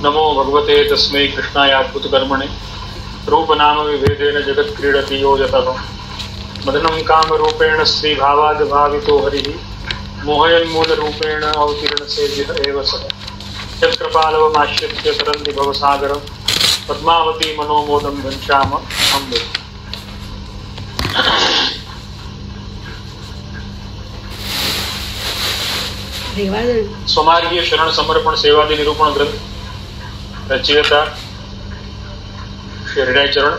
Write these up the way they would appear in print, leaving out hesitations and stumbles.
नमो भगवते तस्मै कृष्णाय अद्भुतकर्मणे रूपनाम विभेदेन जगत् क्रीडति यो यतः मदनं कामरूपेण श्रीभावाद्भावितो हरिः मोहयन्मूलरूपेण अवतीर्णसेव्यः एव सः यत्कृपालवमाश्रित्य तरन्ति भवसागरं पद्मावती मनोमोदं घनश्याम अम्बे। स्वमार्गीय शरण समर्पण सेवादि निरूपण ग्रंथ रचयिता श्री हृदय चरण।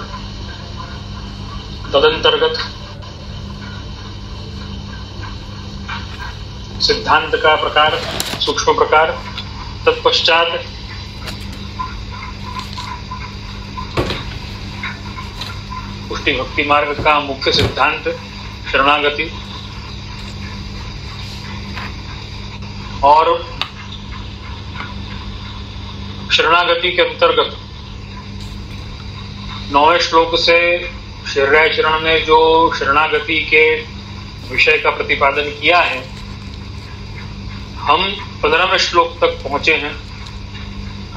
तदंतर्गत सिद्धांत का प्रकार, सूक्ष्म प्रकार, तत्पश्चात पुष्टि भक्ति मार्ग का मुख्य सिद्धांत शरणागति और शरणागति के अंतर्गत 9वें श्लोक से हृदय चरण ने जो शरणागति के विषय का प्रतिपादन किया है, हम 15वें श्लोक तक पहुंचे हैं।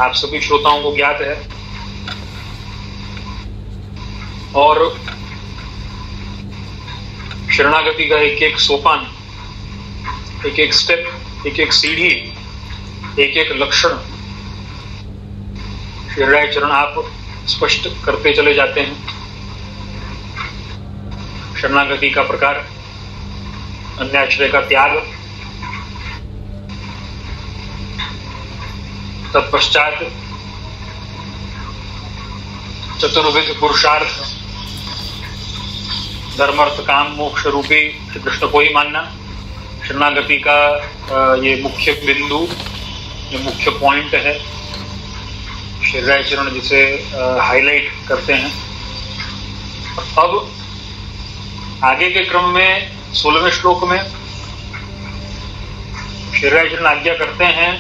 आप सभी श्रोताओं को ज्ञात है और शरणागति का एक एक सोपान, एक एक स्टेप, एक एक सीढ़ी, एक एक लक्षण हृदय चरण आप स्पष्ट करते चले जाते हैं। शरणागति का प्रकार, अन्याश्रय का त्याग, तत्पश्चात चतुर्विध पुरुषार्थ, धर्म अर्थ काम मोक्ष रूपी श्री कृष्ण को ही मानना, शरणागति का ये मुख्य बिंदु, ये मुख्य पॉइंट है। हृदय चरण जिसे हाईलाइट करते हैं। अब आगे के क्रम में 16वें श्लोक में हृदय चरण आज्ञा करते हैं,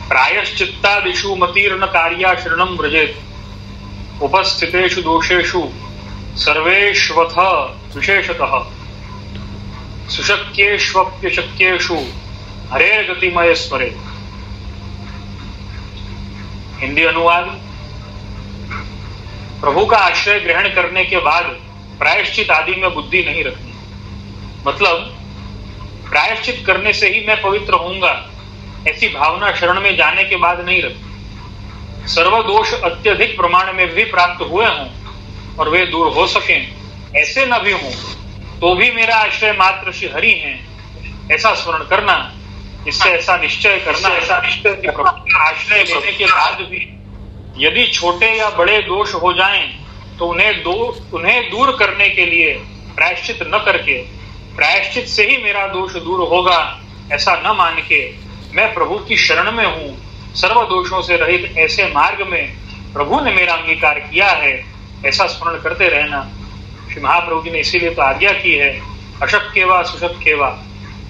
प्रायश्चित्तादिषु मतीर्न कार्या शरणं व्रजेत् उपस्थितेषु दोषेषु सर्वेष्वथ विशेषतः सुशक्येष्वप्यशक्येषु हरेर्गतिमय स्मरेत्। हिंदी अनुवाद, प्रभु का आश्रय ग्रहण करने के बाद प्रायश्चित आदि में बुद्धि नहीं रखनी। मतलब प्रायश्चित करने से ही मैं पवित्र होऊंगा, ऐसी भावना शरण में जाने के बाद नहीं रखनी। सर्वदोष अत्यधिक प्रमाण में भी प्राप्त हुए हों और वे दूर हो सकें, ऐसे न भी हों तो भी मेरा आश्रय मात्र श्री हरि हैं, ऐसा स्मरण करना। इससे ऐसा निश्चय करना, ऐसा निश्चय कि प्रभु का आश्रय लेने के बाद भी यदि छोटे या बड़े दोष हो जाएं तो उन्हें दूर करने के लिए प्रायश्चित न करके, प्रायश्चित से ही मेरा दोष दूर होगा ऐसा न मान के, मैं प्रभु की शरण में हूँ, सर्व दोषों से रहित ऐसे मार्ग में प्रभु ने मेरा अंगीकार किया है, ऐसा स्मरण करते रहना। श्री महाप्रभु जी ने इसीलिए तो आज्ञा की है, अशक्य वा सुशक्य वा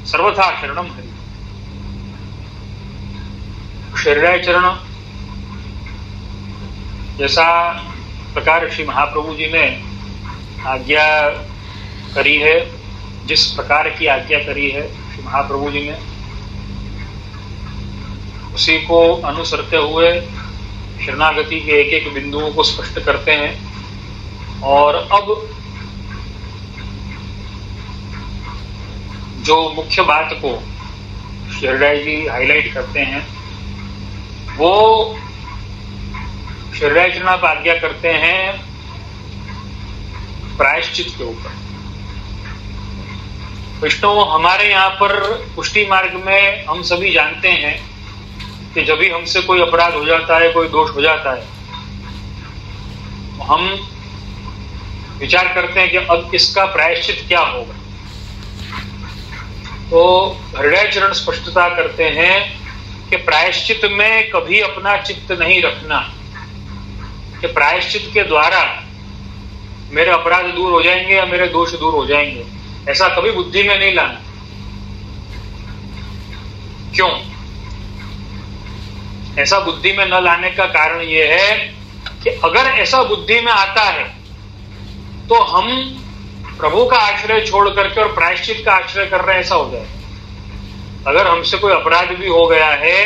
सर्वथा शरणम हरि। हृदय चरण जैसा प्रकार श्री महाप्रभु जी ने आज्ञा करी है, जिस प्रकार की आज्ञा करी है श्री महाप्रभु जी ने, उसी को अनुसरते हुए शरणागति के एक एक बिंदुओं को स्पष्ट करते हैं। और अब जो मुख्य बात को हृदय जी हाईलाइट करते हैं, वो हृदय चरण आप आज्ञा करते हैं प्रायश्चित के ऊपर। विष्णु, हमारे यहाँ पर पुष्टि मार्ग में हम सभी जानते हैं कि जब भी हमसे कोई अपराध हो जाता है, कोई दोष हो जाता है, हम विचार करते हैं कि अब इसका प्रायश्चित क्या होगा। तो हृदय चरण स्पष्टता करते हैं कि प्रायश्चित में कभी अपना चित्त नहीं रखना, कि प्रायश्चित के द्वारा मेरे अपराध दूर हो जाएंगे या मेरे दोष दूर हो जाएंगे, ऐसा कभी बुद्धि में नहीं लाना। क्यों? ऐसा बुद्धि में न लाने का कारण यह है कि अगर ऐसा बुद्धि में आता है तो हम प्रभु का आश्रय छोड़ करके और प्रायश्चित का आश्रय कर रहे हैं, ऐसा हो जाए। अगर हमसे कोई अपराध भी हो गया है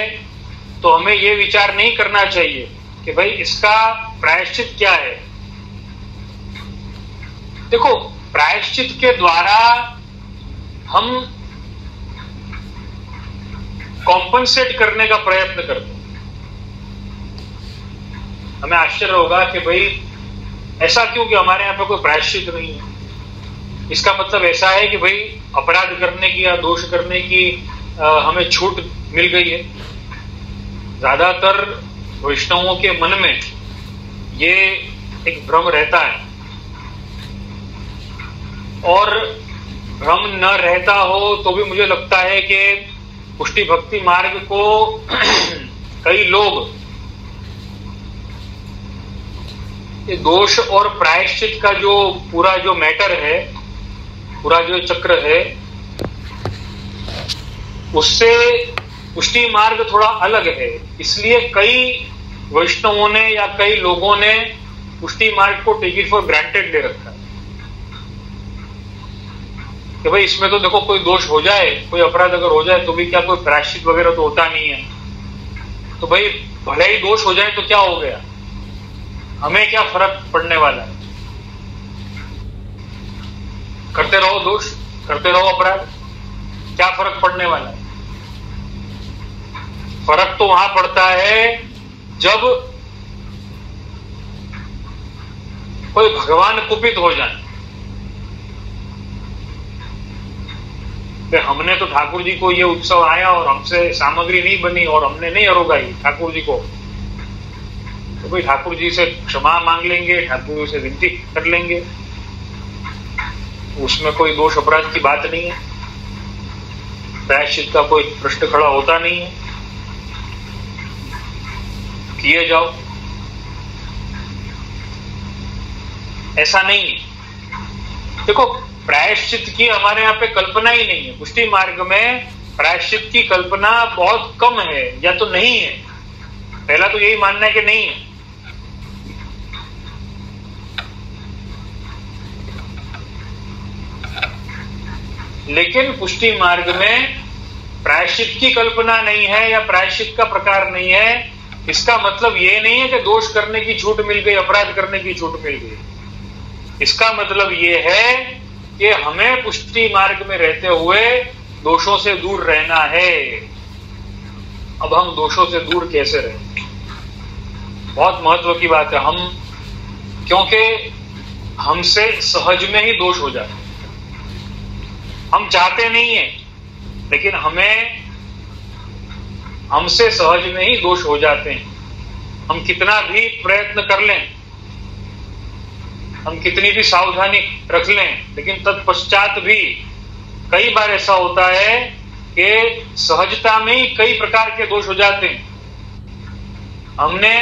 तो हमें ये विचार नहीं करना चाहिए कि भाई इसका प्रायश्चित क्या है। देखो, प्रायश्चित के द्वारा हम कॉम्पनसेट करने का प्रयत्न करते हैं। हमें आश्चर्य होगा कि भाई ऐसा क्यों कि हमारे यहां पे कोई प्रायश्चित नहीं है। इसका मतलब ऐसा है कि भाई अपराध करने की या दोष करने की हमें छूट मिल गई है। ज्यादातर वैष्णवों के मन में ये एक भ्रम रहता है, और भ्रम न रहता हो तो भी मुझे लगता है कि पुष्टि भक्ति मार्ग को कई लोग ये दोष और प्रायश्चित का जो पूरा जो मैटर है, पूरा जो चक्र है, उससे पुष्टि मार्ग थोड़ा अलग है। इसलिए कई वैष्णवों ने या कई लोगों ने पुष्टि मार्ग को टेक इट फॉर ग्रांटेड ले रखा है कि भाई इसमें तो देखो कोई दोष हो जाए, कोई अपराध अगर हो जाए तो भी क्या कोई प्रायश्चित वगैरह तो होता नहीं है, तो भाई भले ही दोष हो जाए तो क्या हो गया, हमें क्या फर्क पड़ने वाला है, करते रहो दोष, करते रहो अपराध, क्या फर्क पड़ने वाला है। फर्क तो वहां पड़ता है जब कोई भगवान कुपित हो जाए। हमने तो ठाकुर जी को ये उत्सव आया और हमसे सामग्री नहीं बनी और हमने नहीं अरोगाई ठाकुर जी को, तो भाई ठाकुर जी से क्षमा मांग लेंगे, ठाकुर जी से विनती कर लेंगे, उसमें कोई दोष अपराध की बात नहीं है, प्रायश्चित का कोई प्रश्न खड़ा होता नहीं है, किए जाओ। ऐसा नहीं है। देखो, प्रायश्चित की हमारे यहाँ पे कल्पना ही नहीं है। पुष्टि मार्ग में प्रायश्चित की कल्पना बहुत कम है या तो नहीं है। पहला तो यही मानना है कि नहीं है। लेकिन पुष्टि मार्ग में प्रायश्चित की कल्पना नहीं है या प्रायश्चित का प्रकार नहीं है, इसका मतलब ये नहीं है कि दोष करने की छूट मिल गई, अपराध करने की छूट मिल गई। इसका मतलब ये है कि हमें पुष्टि मार्ग में रहते हुए दोषों से दूर रहना है। अब हम दोषों से दूर कैसे रहें, बहुत महत्व की बात है। हम, क्योंकि हमसे सहज में ही दोष हो जाते, हम चाहते नहीं है लेकिन हमसे सहज में ही दोष हो जाते हैं। हम कितना भी प्रयत्न कर लें, हम कितनी भी सावधानी रख लें, लेकिन तत्पश्चात भी कई बार ऐसा होता है कि सहजता में ही कई प्रकार के दोष हो जाते हैं। हमने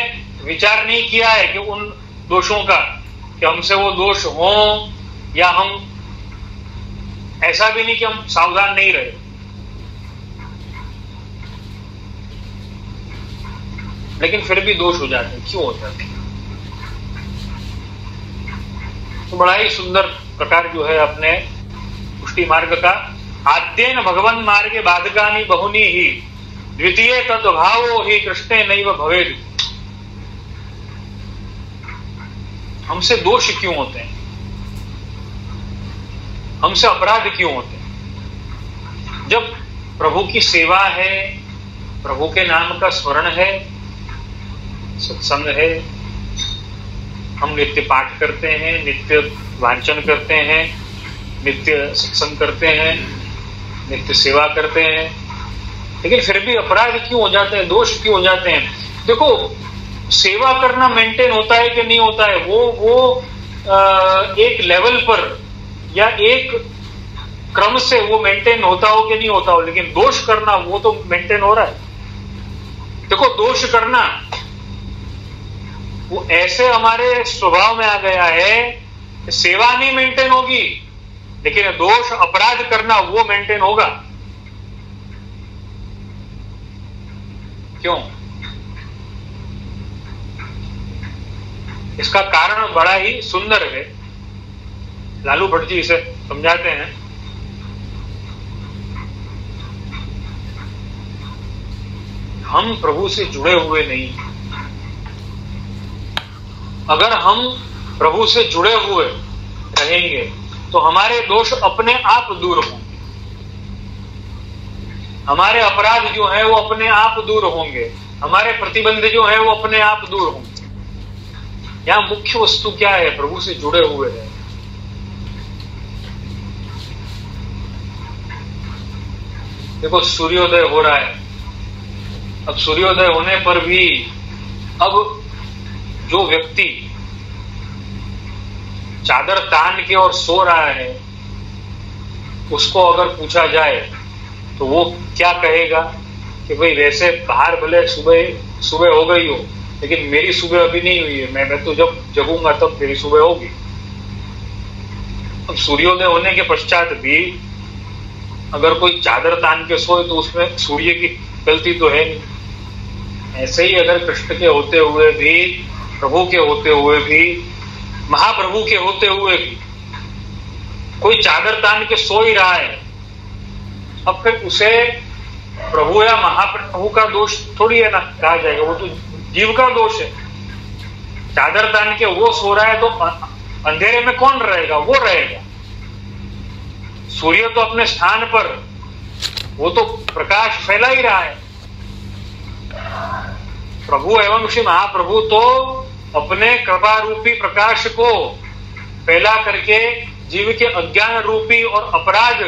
विचार नहीं किया है कि उन दोषों का, कि हमसे वो दोष हो, या हम ऐसा भी नहीं कि हम सावधान नहीं रहे, लेकिन फिर भी दोष हो जाते हैं। क्यों हो जाते हैं? तो बड़ा ही सुंदर प्रकार जो है अपने पुष्टि मार्ग का, आद्येन भगवन् मार्गे बाधकानि बहुनी ही द्वितीय तद्भावो ही कृष्णे नैव भवेद। हमसे दोष क्यों होते हैं, हमसे अपराध क्यों होते हैं? जब प्रभु की सेवा है, प्रभु के नाम का स्मरण है, सत्संग है, हम नित्य पाठ करते हैं, नित्य वांचन करते हैं, नित्य सत्संग करते हैं, नित्य सेवा करते हैं, लेकिन फिर भी अपराध क्यों हो जाते हैं, दोष क्यों हो जाते हैं? देखो, सेवा करना मेंटेन होता है कि नहीं होता है, वो एक लेवल पर या एक क्रम से वो मेंटेन होता हो कि नहीं होता हो, लेकिन दोष करना वो तो मेंटेन हो रहा है। देखो, दोष करना वो ऐसे हमारे स्वभाव में आ गया है, सेवा नहीं मेंटेन होगी, लेकिन दोष अपराध करना वो मेंटेन होगा। क्यों? इसका कारण बड़ा ही सुंदर है। लालू भट्ट जी इसे समझाते हैं। हम प्रभु से जुड़े हुए नहीं। अगर हम प्रभु से जुड़े हुए रहेंगे तो हमारे दोष अपने आप दूर होंगे, हमारे अपराध जो है वो अपने आप दूर होंगे, हमारे प्रतिबंध जो है वो अपने आप दूर होंगे। यहां मुख्य वस्तु क्या है? प्रभु से जुड़े हुए हैं। देखो सूर्योदय हो रहा है, अब सूर्योदय होने पर भी अब जो व्यक्ति चादर तान के और सो रहा है उसको अगर पूछा जाए तो वो क्या कहेगा कि भाई वैसे बाहर भले सुबह सुबह हो गई हो लेकिन मेरी सुबह अभी नहीं हुई है, मैं तो जब जगूंगा तब मेरी सुबह होगी। अब सूर्योदय होने के पश्चात भी अगर कोई चादर तान के सोए तो उसमें सूर्य की गलती तो है नहीं। ऐसे ही अगर कृष्ण के होते हुए भी, प्रभु के होते हुए भी, महाप्रभु के होते हुए भी कोई चादर तान के सो ही रहा है, अब फिर उसे प्रभु या महाप्रभु का दोष थोड़ी है ना कहा जाएगा, वो तो जीव का दोष है। चादर तान के वो सो रहा है तो अंधेरे में कौन रहेगा? वो रहेगा। सूर्य तो अपने स्थान पर, वो तो प्रकाश फैला ही रहा है। प्रभु एवं श्री महाप्रभु तो अपने कृपा रूपी प्रकाश को फैला करके जीव के अज्ञान रूपी और अपराध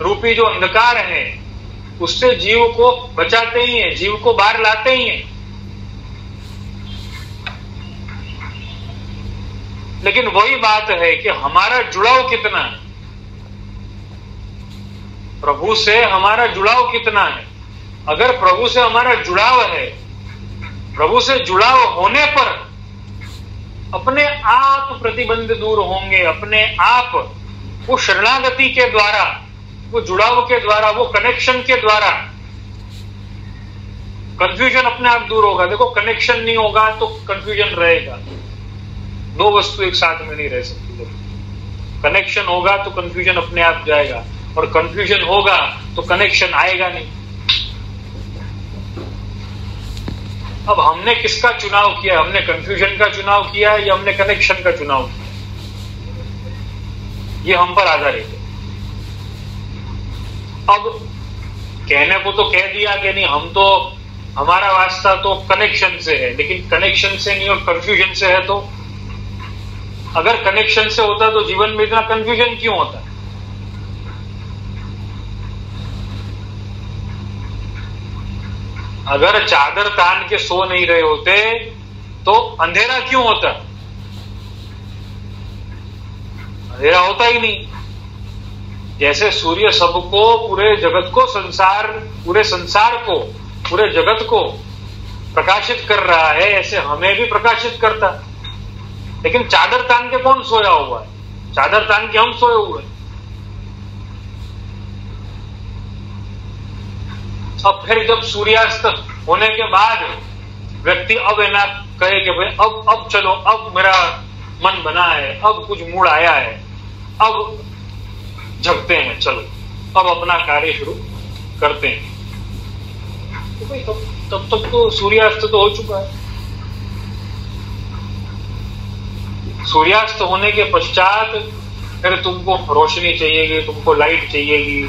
रूपी जो अंधकार है उससे जीव को बचाते ही हैं, जीव को बाहर लाते ही हैं। लेकिन वही बात है कि हमारा जुड़ाव कितना है प्रभु से, हमारा जुड़ाव कितना है। अगर प्रभु से हमारा जुड़ाव है, प्रभु से जुड़ाव होने पर अपने आप प्रतिबंध दूर होंगे, अपने आप वो शरणागति के द्वारा, वो जुड़ाव के द्वारा, वो कनेक्शन के द्वारा कंफ्यूजन अपने आप दूर होगा। देखो कनेक्शन नहीं होगा तो कंफ्यूजन रहेगा, दो वस्तु एक साथ में नहीं रह सकती। कनेक्शन होगा तो कंफ्यूजन अपने आप जाएगा और कंफ्यूजन होगा तो कनेक्शन आएगा नहीं। अब हमने किसका चुनाव किया? हमने कंफ्यूजन का चुनाव किया या हमने कनेक्शन का चुनाव किया? ये हम पर आधारित है। अब कहने को तो कह दिया कि नहीं, हम तो, हमारा वास्ता तो कनेक्शन से है, लेकिन कनेक्शन से नहीं और कंफ्यूजन से है। तो अगर कनेक्शन से होता तो जीवन में इतना कंफ्यूजन क्यों होता? अगर चादर तान के सो नहीं रहे होते तो अंधेरा क्यों होता? अंधेरा होता ही नहीं। जैसे सूर्य सबको, पूरे जगत को, पूरे संसार को, पूरे जगत को प्रकाशित कर रहा है, ऐसे हमें भी प्रकाशित करता। लेकिन चादर तान के कौन सोया हुआ है? चादर तान के हम सोए हुए हैं। अब फिर जब सूर्यास्त होने के बाद व्यक्ति अब है ना कहे कि भाई अब चलो, अब मेरा मन बना है, अब कुछ मूड आया है, अब जगते हैं, चलो अब अपना कार्य शुरू करते हैं। तो भाई तब तक तो सूर्यास्त तो हो चुका है। सूर्यास्त होने के पश्चात फिर तुमको रोशनी चाहिएगी, तुमको लाइट चाहिएगी,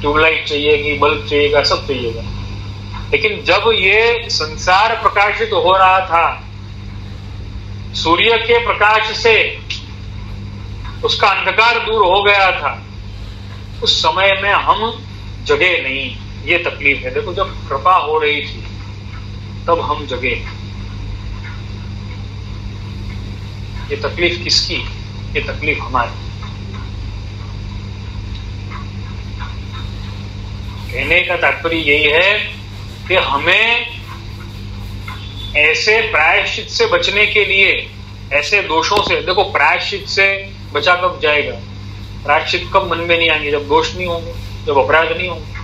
ट्यूबलाइट चाहिएगी, बल्ब चाहिएगा, सब चाहिएगा। लेकिन जब ये संसार प्रकाशित हो रहा था सूर्य के प्रकाश से, उसका अंधकार दूर हो गया था, उस समय में हम जगे नहीं। ये तकलीफ है। देखो जब कृपा हो रही थी तब हम जगे। ये तकलीफ किसकी? ये तकलीफ हमारी। कहने का तात्पर्य यही है कि हमें ऐसे प्रायश्चित से बचने के लिए, ऐसे दोषों से, देखो प्रायश्चित से बचा कब जाएगा? प्रायश्चित कब मन में नहीं आएंगे? जब दोष नहीं होंगे, जब अपराध नहीं होंगे।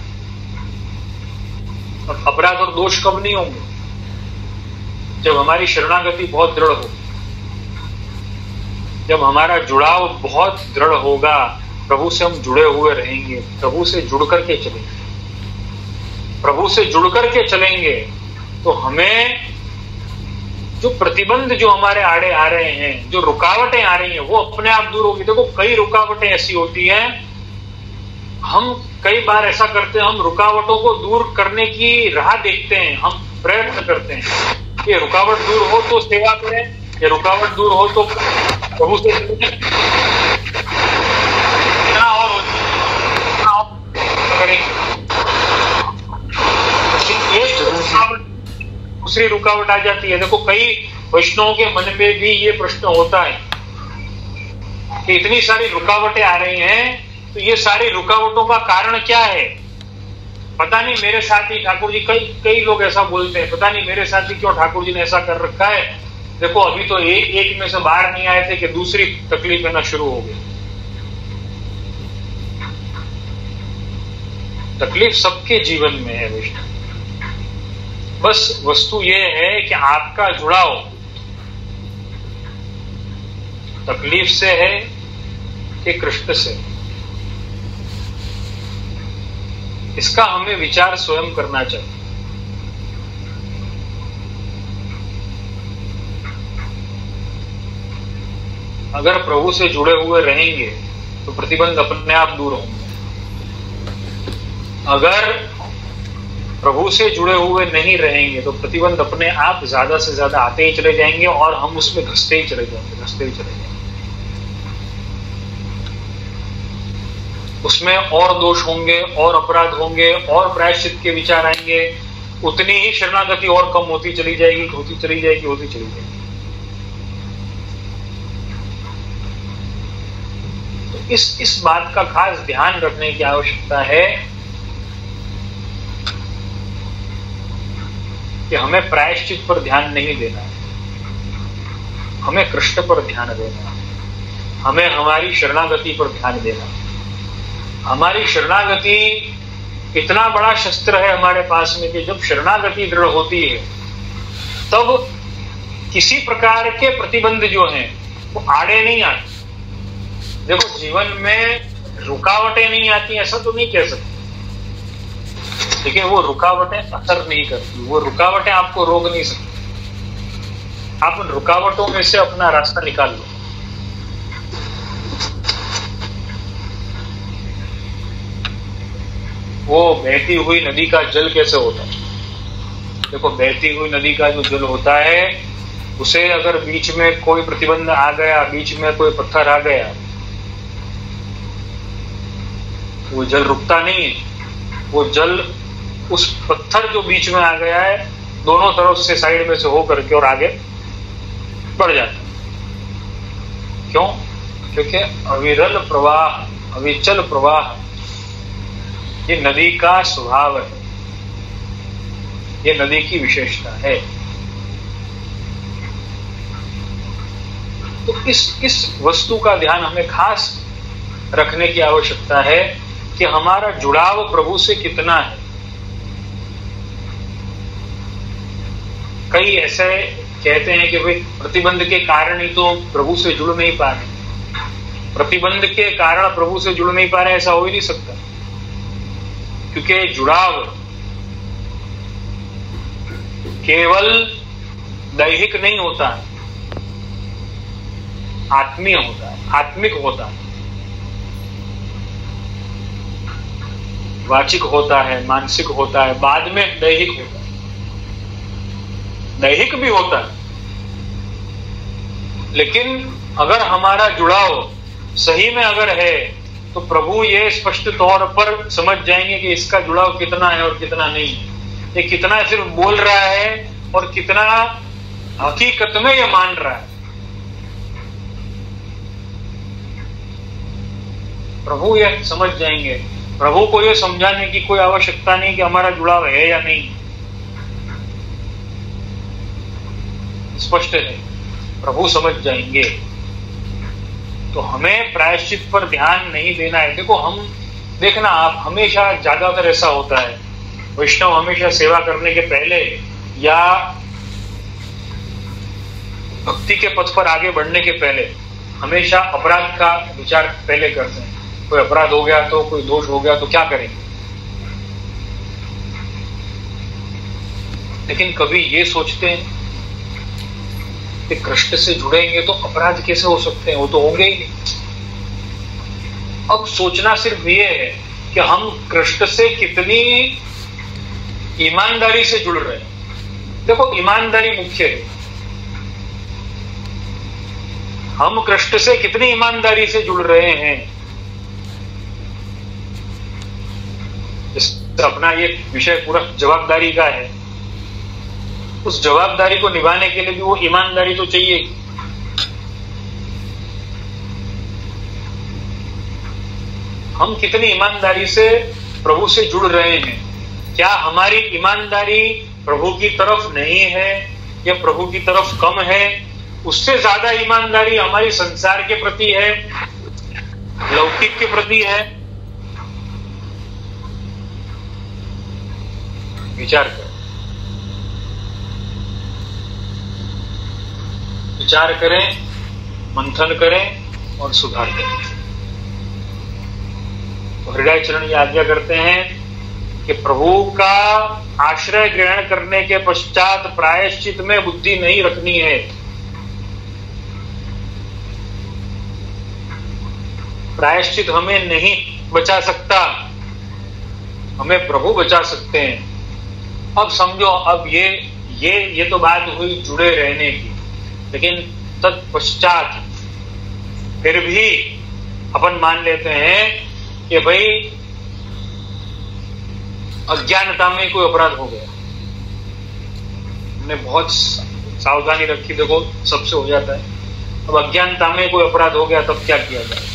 और अपराध और दोष कब नहीं होंगे? जब हमारी शरणागति बहुत दृढ़ हो, जब हमारा जुड़ाव बहुत दृढ़ होगा, प्रभु से हम जुड़े हुए रहेंगे, प्रभु से जुड़ करके चलेंगे। प्रभु से जुड़ करके चलेंगे तो हमें जो प्रतिबंध जो हमारे आड़े आ रहे हैं, जो रुकावटें आ रही हैं, वो अपने आप दूर होगी। देखो कई रुकावटें ऐसी होती हैं, हम कई बार ऐसा करते हैं, हम रुकावटों को दूर करने की राह देखते हैं, हम प्रयत्न करते हैं कि रुकावट दूर हो तो सेवा करें, ये रुकावट दूर हो तो प्रभु से दूसरी रुकावट आ जाती है। देखो कई वैष्णवों के मन में भी ये प्रश्न होता है कि इतनी सारी रुकावटें आ रही हैं, तो ये सारी रुकावटों का कारण क्या है? पता नहीं मेरे साथ ही ठाकुर जी, कई लोग ऐसा बोलते हैं, पता नहीं मेरे साथ ही क्यों ठाकुर जी ने ऐसा कर रखा है। देखो अभी तो एक में से बाहर नहीं आए थे कि दूसरी तकलीफ आना शुरू हो गई। तकलीफ सबके जीवन में है वैष्णव, बस वस्तु ये है कि आपका जुड़ाव तकलीफ से है कि कृष्ण से, इसका हमें विचार स्वयं करना चाहिए। अगर प्रभु से जुड़े हुए रहेंगे तो प्रतिबंध अपने आप दूर होंगे। अगर प्रभु से जुड़े हुए नहीं रहेंगे तो प्रतिबंध अपने आप ज्यादा से ज्यादा आते ही चले जाएंगे और हम उसमें घसते ही चले जाएंगे। उसमें और दोष होंगे, और अपराध होंगे, और प्रायश्चित के विचार आएंगे, उतनी ही शरणागति और कम होती चली जाएगी। तो इस बात का खास ध्यान रखने की आवश्यकता है कि हमें प्रायश्चित पर ध्यान नहीं देना है, हमें कृष्ण पर ध्यान देना है, हमें हमारी शरणागति पर ध्यान देना है। हमारी शरणागति इतना बड़ा शस्त्र है हमारे पास में कि जब शरणागति दृढ़ होती है तब किसी प्रकार के प्रतिबंध जो हैं वो आड़े नहीं आते। देखो जीवन में रुकावटें नहीं आती ऐसा तो नहीं कह सकते, लेकिन वो रुकावटें असर नहीं करती, वो रुकावटें आपको रोक नहीं सकती। आप उन रुकावटों में से अपना रास्ता निकाल लो। वो बहती हुई नदी का जल कैसे होता है? देखो बहती हुई नदी का जो जल होता है उसे अगर बीच में कोई प्रतिबंध आ गया, बीच में कोई पत्थर आ गया, वो जल रुकता नहीं है। वो जल उस पत्थर जो बीच में आ गया है दोनों तरफ से साइड में से हो करके और आगे बढ़ जाता है। क्यों? क्योंकि अविरल प्रवाह, अविचल प्रवाह ये नदी का स्वभाव है, ये नदी की विशेषता है। तो इस वस्तु का ध्यान हमें खास रखने की आवश्यकता है कि हमारा जुड़ाव प्रभु से कितना है। कई ऐसे कहते हैं कि भाई प्रतिबंध के कारण ही तो प्रभु से जुड़ नहीं पा रहे, प्रतिबंध के कारण प्रभु से जुड़ नहीं पा रहे, ऐसा हो ही नहीं सकता। क्योंकि जुड़ाव केवल दैहिक नहीं होता है, आत्मीय होता है, आत्मिक होता है, वाचिक होता है, मानसिक होता है, बाद में दैहिक होता है। दैहिक भी होता है, लेकिन अगर हमारा जुड़ाव सही में अगर है तो प्रभु ये स्पष्ट तौर पर समझ जाएंगे कि इसका जुड़ाव कितना है और कितना नहीं है, ये कितना सिर्फ बोल रहा है और कितना हकीकत में ये मान रहा है। प्रभु ये समझ जाएंगे। प्रभु को ये समझाने की कोई आवश्यकता नहीं कि हमारा जुड़ाव है या नहीं, स्पष्ट है, प्रभु समझ जाएंगे। तो हमें प्रायश्चित पर ध्यान नहीं देना है। देखो हम देखना, आप हमेशा ज्यादातर ऐसा होता है, वैष्णव हमेशा सेवा करने के पहले या भक्ति के पथ पर आगे बढ़ने के पहले हमेशा अपराध का विचार पहले करते हैं। कोई अपराध हो गया तो, कोई दोष हो गया तो क्या करेंगे। लेकिन कभी ये सोचते हैं कि कृष्ण से जुड़ेंगे तो अपराध कैसे हो सकते हैं, वो तो होंगे ही नहीं। अब सोचना सिर्फ ये है कि हम कृष्ण से कितनी ईमानदारी से जुड़ रहे हैं। देखो, ईमानदारी मुख्य है। हम कृष्ण से कितनी ईमानदारी से जुड़ रहे हैं। अपना ये विषय पूरा जवाबदारी का है। उस जवाबदारी को निभाने के लिए भी वो ईमानदारी तो चाहिए। हम कितनी ईमानदारी से प्रभु से जुड़ रहे हैं। क्या हमारी ईमानदारी प्रभु की तरफ नहीं है या प्रभु की तरफ कम है? उससे ज्यादा ईमानदारी हमारी संसार के प्रति है, लौकिक के प्रति है। विचार करें, विचार करें, मंथन करें और सुधार करें। तो हृदय चरण ये आज्ञा करते हैं कि प्रभु का आश्रय ग्रहण करने के पश्चात प्रायश्चित में बुद्धि नहीं रखनी है। प्रायश्चित हमें नहीं बचा सकता, हमें प्रभु बचा सकते हैं। अब समझो, अब ये तो बात हुई जुड़े रहने की, लेकिन तत्पश्चात फिर भी अपन मान लेते हैं कि भाई अज्ञानता में कोई अपराध हो गया, हमने बहुत सावधानी रखी, देखो सबसे हो जाता है। अब अज्ञानता में कोई अपराध हो गया, तब क्या किया जाए?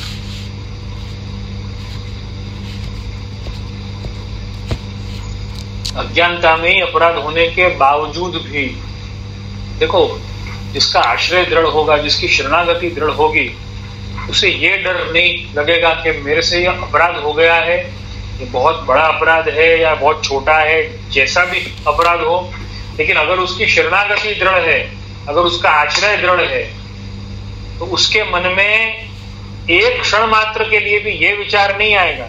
अज्ञानता में ही अपराध होने के बावजूद भी देखो, जिसका आश्रय दृढ़ होगा, जिसकी शरणागति दृढ़ होगी, उसे ये डर नहीं लगेगा कि मेरे से यह अपराध हो गया है, ये बहुत बड़ा अपराध है या बहुत छोटा है, जैसा भी अपराध हो। लेकिन अगर उसकी शरणागति दृढ़ है, अगर उसका आश्रय दृढ़ है, तो उसके मन में एक क्षण मात्र के लिए भी ये विचार नहीं आएगा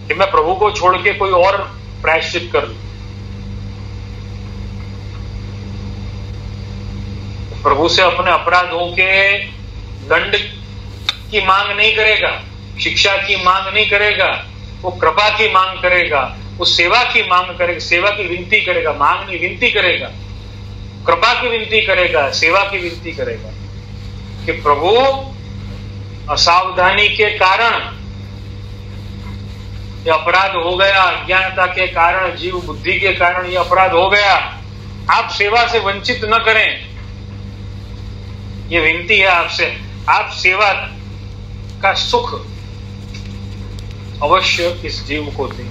कि मैं प्रभु को छोड़ के कोई और प्रायश्चित कर लूं। प्रभु से अपने अपराधों के दंड की मांग नहीं करेगा, शिक्षा की मांग नहीं करेगा, वो कृपा की मांग करेगा, वो सेवा की मांग करेगा, सेवा की विनती करेगा, मांग नहीं विनती करेगा, कृपा की विनती करेगा, सेवा की विनती करेगा कि प्रभु असावधानी के कारण ये अपराध हो गया, अज्ञानता के कारण, जीव बुद्धि के कारण ये अपराध हो गया, आप सेवा से वंचित न करें। ये विनती है आपसे, आप सेवा का सुख अवश्य इस जीव को दें,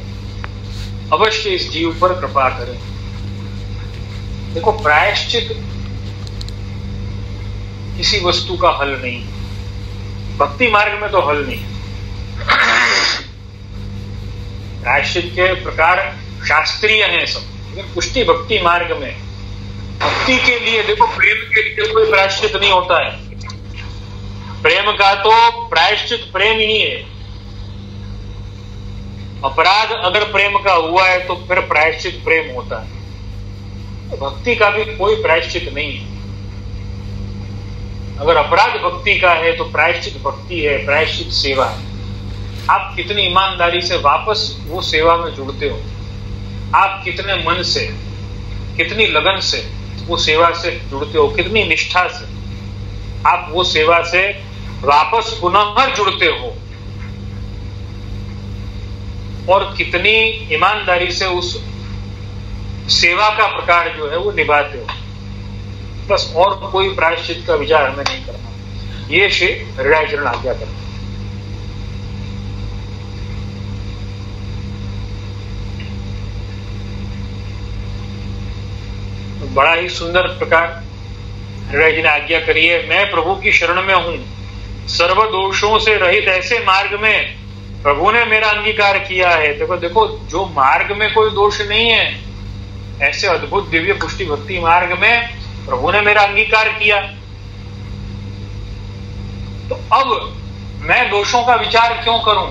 अवश्य इस जीव पर कृपा करें। देखो, प्रायश्चित किसी वस्तु का हल नहीं, भक्ति मार्ग में तो हल नहीं। प्रायश्चित के प्रकार शास्त्रीय हैं सब, लेकिन पुष्टि भक्ति मार्ग में, भक्ति के लिए देखो, प्रेम के लिए कोई प्रायश्चित नहीं होता है। प्रेम का तो प्रायश्चित प्रेम ही है। अपराध अगर प्रेम का हुआ है तो फिर प्रायश्चित प्रेम होता है। तो भक्ति का भी कोई प्रायश्चित नहीं है। अगर अपराध भक्ति का है तो प्रायश्चित भक्ति है, प्रायश्चित सेवा है। आप कितनी ईमानदारी से वापस वो सेवा में जुड़ते हो, आप कितने मन से, कितनी लगन से वो सेवा से जुड़ते हो, कितनी निष्ठा से आप वो सेवा से वापस पुनः जुड़ते हो, और कितनी ईमानदारी से उस सेवा का प्रकार जो है वो निभाते हो। बस, और कोई प्रायश्चित का विचार हमें नहीं करना। ये श्री हृदय चरण आज्ञा करते हैं। बड़ा ही सुंदर प्रकार हृदय जी ने आज्ञा करी है। मैं प्रभु की शरण में हूं, सर्व दोषों से रहित ऐसे मार्ग में प्रभु ने मेरा अंगीकार किया है। देखो देखो, जो मार्ग में कोई दोष नहीं है, ऐसे अद्भुत दिव्य पुष्टि भक्ति मार्ग में प्रभु ने मेरा अंगीकार किया। तो अब मैं दोषों का विचार क्यों करूं?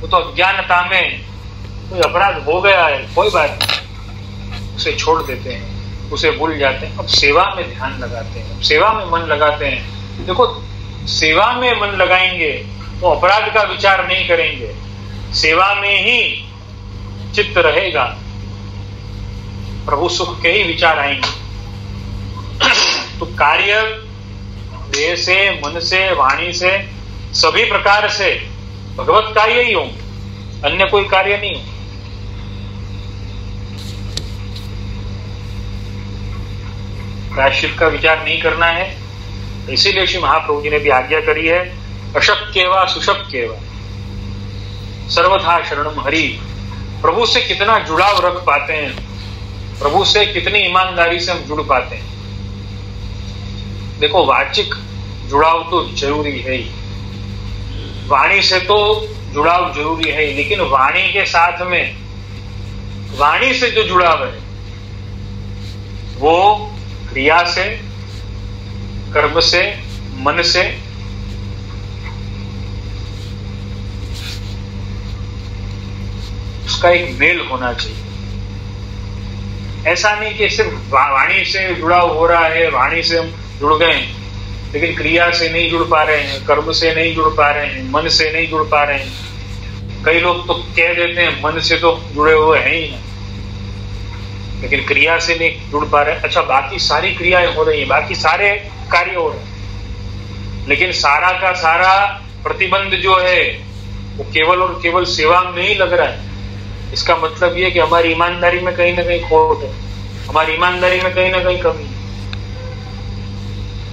वो तो अज्ञानता में कोई अपराध हो गया है, कोई बात नहीं, उसे छोड़ देते हैं, उसे भूल जाते हैं, अब सेवा में ध्यान लगाते हैं, अब सेवा में मन लगाते हैं। देखो, सेवा में मन लगाएंगे तो अपराध का विचार नहीं करेंगे, सेवा में ही चित्त रहेगा, प्रभु सुख के ही विचार आएंगे। तो कार्य देह से, मन से, वाणी से, सभी प्रकार से भगवत कार्य ही होंगे, अन्य कोई कार्य नहीं हो। प्रायश्चित का विचार नहीं करना है, इसीलिए श्री महाप्रभु जी ने भी आज्ञा करी है, अशक्य वा सुशक्य वा सर्वथा शरणम हरि। प्रभु से कितना जुड़ाव रख पाते हैं, प्रभु से कितनी ईमानदारी से हम जुड़ पाते हैं। देखो, वाचिक जुड़ाव तो जरूरी है ही, वाणी से तो जुड़ाव जरूरी है, लेकिन वाणी के साथ में, वाणी से जो जुड़ाव है वो क्रिया से, कर्म से, मन से, उसका एक मेल होना चाहिए। ऐसा नहीं कि सिर्फ वाणी से जुड़ाव हो रहा है, वाणी से हम जुड़ गए लेकिन क्रिया से नहीं जुड़ पा रहे हैं, कर्म से नहीं जुड़ पा रहे हैं, मन से नहीं जुड़ पा रहे हैं। कई लोग तो कह देते हैं मन से तो जुड़े हुए हैं ही, लेकिन क्रिया से नहीं जुड़ पा रहे। अच्छा, बाकी सारी क्रियाएं हो रही है, बाकी सारे कार्य हो रहे हैं, लेकिन सारा का सारा प्रतिबंध जो है वो केवल और केवल सेवा में ही लग रहा है। इसका मतलब ये कि हमारी ईमानदारी में कहीं ना कहीं खोट है, हमारी ईमानदारी में कहीं ना कहीं कमी है।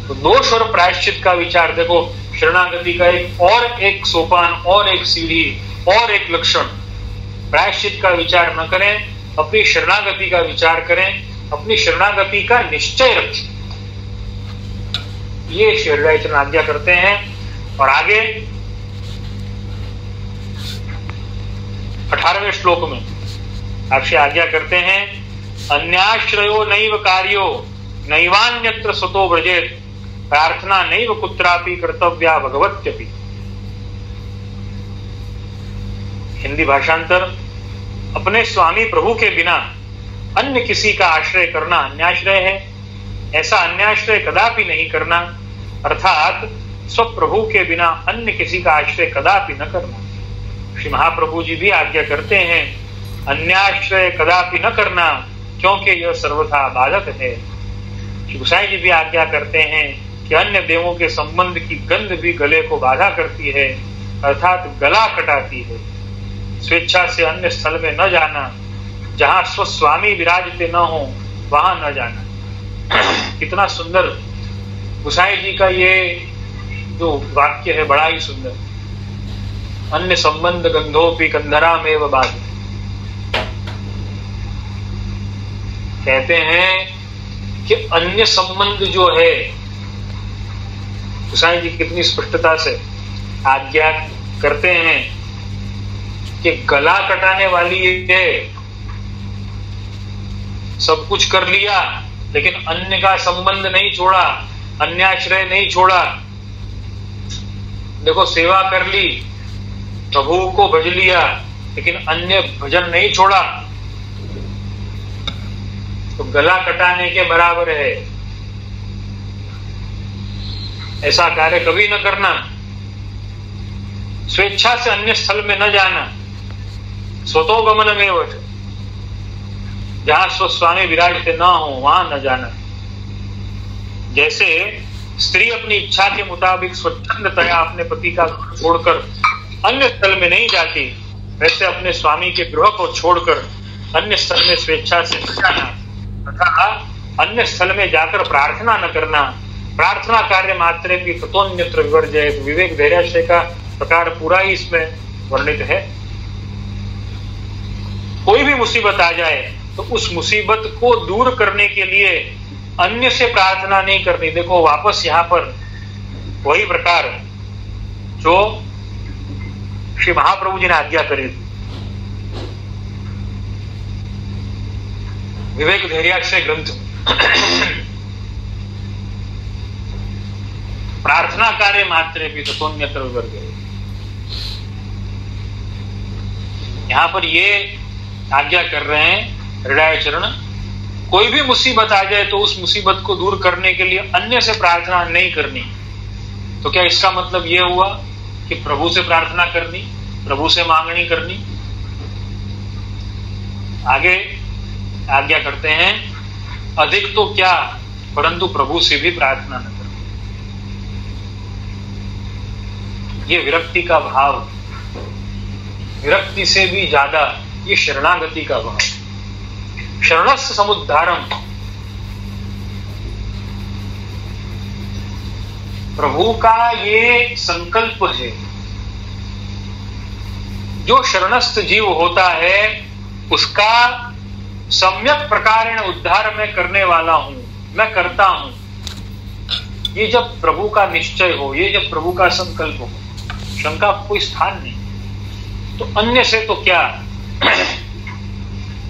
तो दोष और प्रायश्चित का विचार, देखो, शरणागति का एक सोपान और एक सीढ़ी और एक लक्षण। प्रायश्चित का विचार न करें, अपनी शरणागति का विचार करें, अपनी शरणागति का निश्चय रखें। ये श्री हृदयाचरण आज्ञा करते हैं। और आगे 18वें श्लोक में आपसे आज्ञा करते हैं, अन्याश्रयो नैव कार्यो नैवान्यत्र स्वतो व्रजेत प्रार्थना नैव कुत्रापि कर्तव्या भगवत्यपि। हिंदी भाषांतर, अपने स्वामी प्रभु के बिना अन्य किसी का आश्रय करना अन्याश्रय है, ऐसा अन्याश्रय कदापि नहीं करना, अर्थात स्वप्रभु के बिना अन्य किसी का आश्रय कदापि न करना। श्री महाप्रभु जी भी आज्ञा करते हैं, अन्याश्रय कदापि न करना, क्योंकि यह सर्वथा बाधक है। श्री गोसाई जी भी आज्ञा करते हैं कि अन्य देवों के संबंध की गंध भी गले को बाधा करती है, अर्थात गला कटाती है। स्वेच्छा से अन्य स्थल में न जाना, जहां स्वस्वामी विराजते न हो वहां न जाना। कितना सुंदर गोसाई जी का ये जो वाक्य है, बड़ा ही सुंदर। अन्य संबंध गंधोपि कंधरामेव बाध। कहते हैं कि अन्य संबंध जो है, गोसाई जी कितनी स्पष्टता से आज्ञा करते हैं कि गला कटाने वाली है, सब कुछ कर लिया लेकिन अन्य का संबंध नहीं छोड़ा, अन्याश्रय नहीं छोड़ा। देखो, सेवा कर ली, प्रभु को भज लिया, लेकिन अन्य भजन नहीं छोड़ा, तो गला कटाने के बराबर है। ऐसा कार्य कभी न करना। स्वेच्छा से अन्य स्थल में न जाना, स्वतो गमनमेव, जहां स्वस्वामी विराजते न हो वहां न जाना। जैसे स्त्री अपनी इच्छा के मुताबिक स्वच्छंदतया अपने पति का छोड़कर अन्य स्थल में नहीं जाती, वैसे अपने स्वामी के गृह को छोड़कर अन्य स्थल में स्वेच्छा से न जाना, तथा अन्य स्थल में जाकर प्रार्थना न करना। प्रार्थना कार्य मात्र की ततोन्यत्र विवर्जयेत, विवेक धैर्याश्रय का प्रकार पूरा ही इसमें वर्णित है। कोई भी मुसीबत आ जाए तो उस मुसीबत को दूर करने के लिए अन्य से प्रार्थना नहीं करनी। देखो, वापस यहां पर वही प्रकार जो श्री महाप्रभु जी ने आज्ञा करी थी, विवेक धैर्याश्रय ग्रंथ। प्रार्थना कार्य मात्र भी ततोन्यत्र विवर्जयेत। यहां पर ये आज्ञा कर रहे हैं हृदयाचरण, कोई भी मुसीबत आ जाए तो उस मुसीबत को दूर करने के लिए अन्य से प्रार्थना नहीं करनी। तो क्या इसका मतलब यह हुआ कि प्रभु से प्रार्थना करनी, प्रभु से मांगनी करनी? आगे आज्ञा करते हैं, अधिक तो क्या परंतु प्रभु से भी प्रार्थना न करनी। ये विरक्ति का भाव, विरक्ति से भी ज्यादा ये शरणागति का भाव। शरणस्य समुद्धारम, प्रभु का ये संकल्प है। जो शरणस्थ जीव होता है उसका सम्यक प्रकारेण उद्धार मैं करने वाला हूं, मैं करता हूं। ये जब प्रभु का निश्चय हो, ये जब प्रभु का संकल्प हो, शंका कोई स्थान नहीं। तो अन्य से तो क्या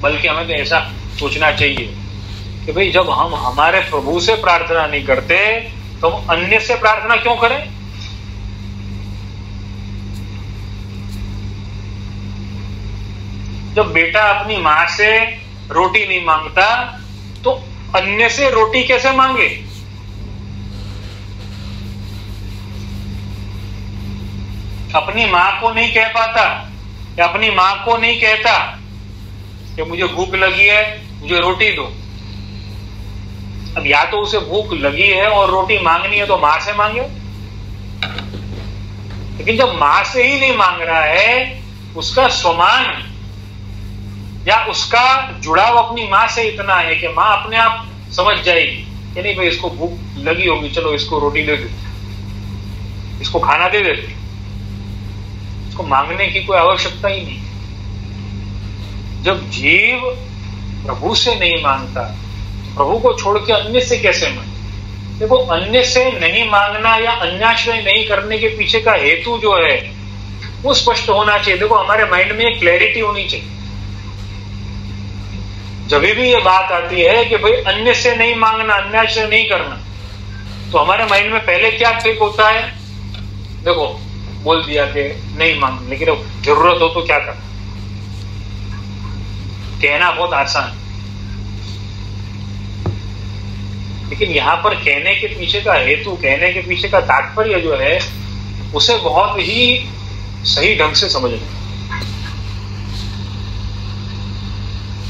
बल्कि हमें तो ऐसा सोचना चाहिए कि भाई जब हम हमारे प्रभु से प्रार्थना नहीं करते तो हम अन्य से प्रार्थना क्यों करें? जब बेटा अपनी मां से रोटी नहीं मांगता तो अन्य से रोटी कैसे मांगे? अपनी मां को नहीं कह पाता या अपनी मां को नहीं कहता कि मुझे भूख लगी है, मुझे रोटी दो। अब या तो उसे भूख लगी है और रोटी मांगनी है तो मां से मांगे, लेकिन जब मां से ही नहीं मांग रहा है, उसका स्वमान या उसका जुड़ाव अपनी मां से इतना है कि मां अपने आप समझ जाएगी कि नहीं भाई इसको भूख लगी होगी, चलो इसको रोटी दे दे, इसको खाना दे देते, इसको मांगने की कोई आवश्यकता ही नहीं। जब जीव प्रभु से नहीं मांगता, प्रभु को छोड़ के अन्य से कैसे मांगे? देखो, अन्य से नहीं मांगना या अन्याश्रय नहीं करने के पीछे का हेतु जो है वो स्पष्ट होना चाहिए। देखो, हमारे माइंड में एक क्लैरिटी होनी चाहिए। जब भी ये बात आती है कि भाई अन्य से नहीं मांगना, अन्याश्रय नहीं करना, तो हमारे माइंड में पहले क्या क्लिक होता है? देखो, बोल दिया कि नहीं मांग, लेकिन जरूरत हो तो क्या करना? कहना बहुत आसान, लेकिन यहां पर कहने के पीछे का हेतु, कहने के पीछे का तात्पर्य जो है उसे बहुत ही सही ढंग से समझना।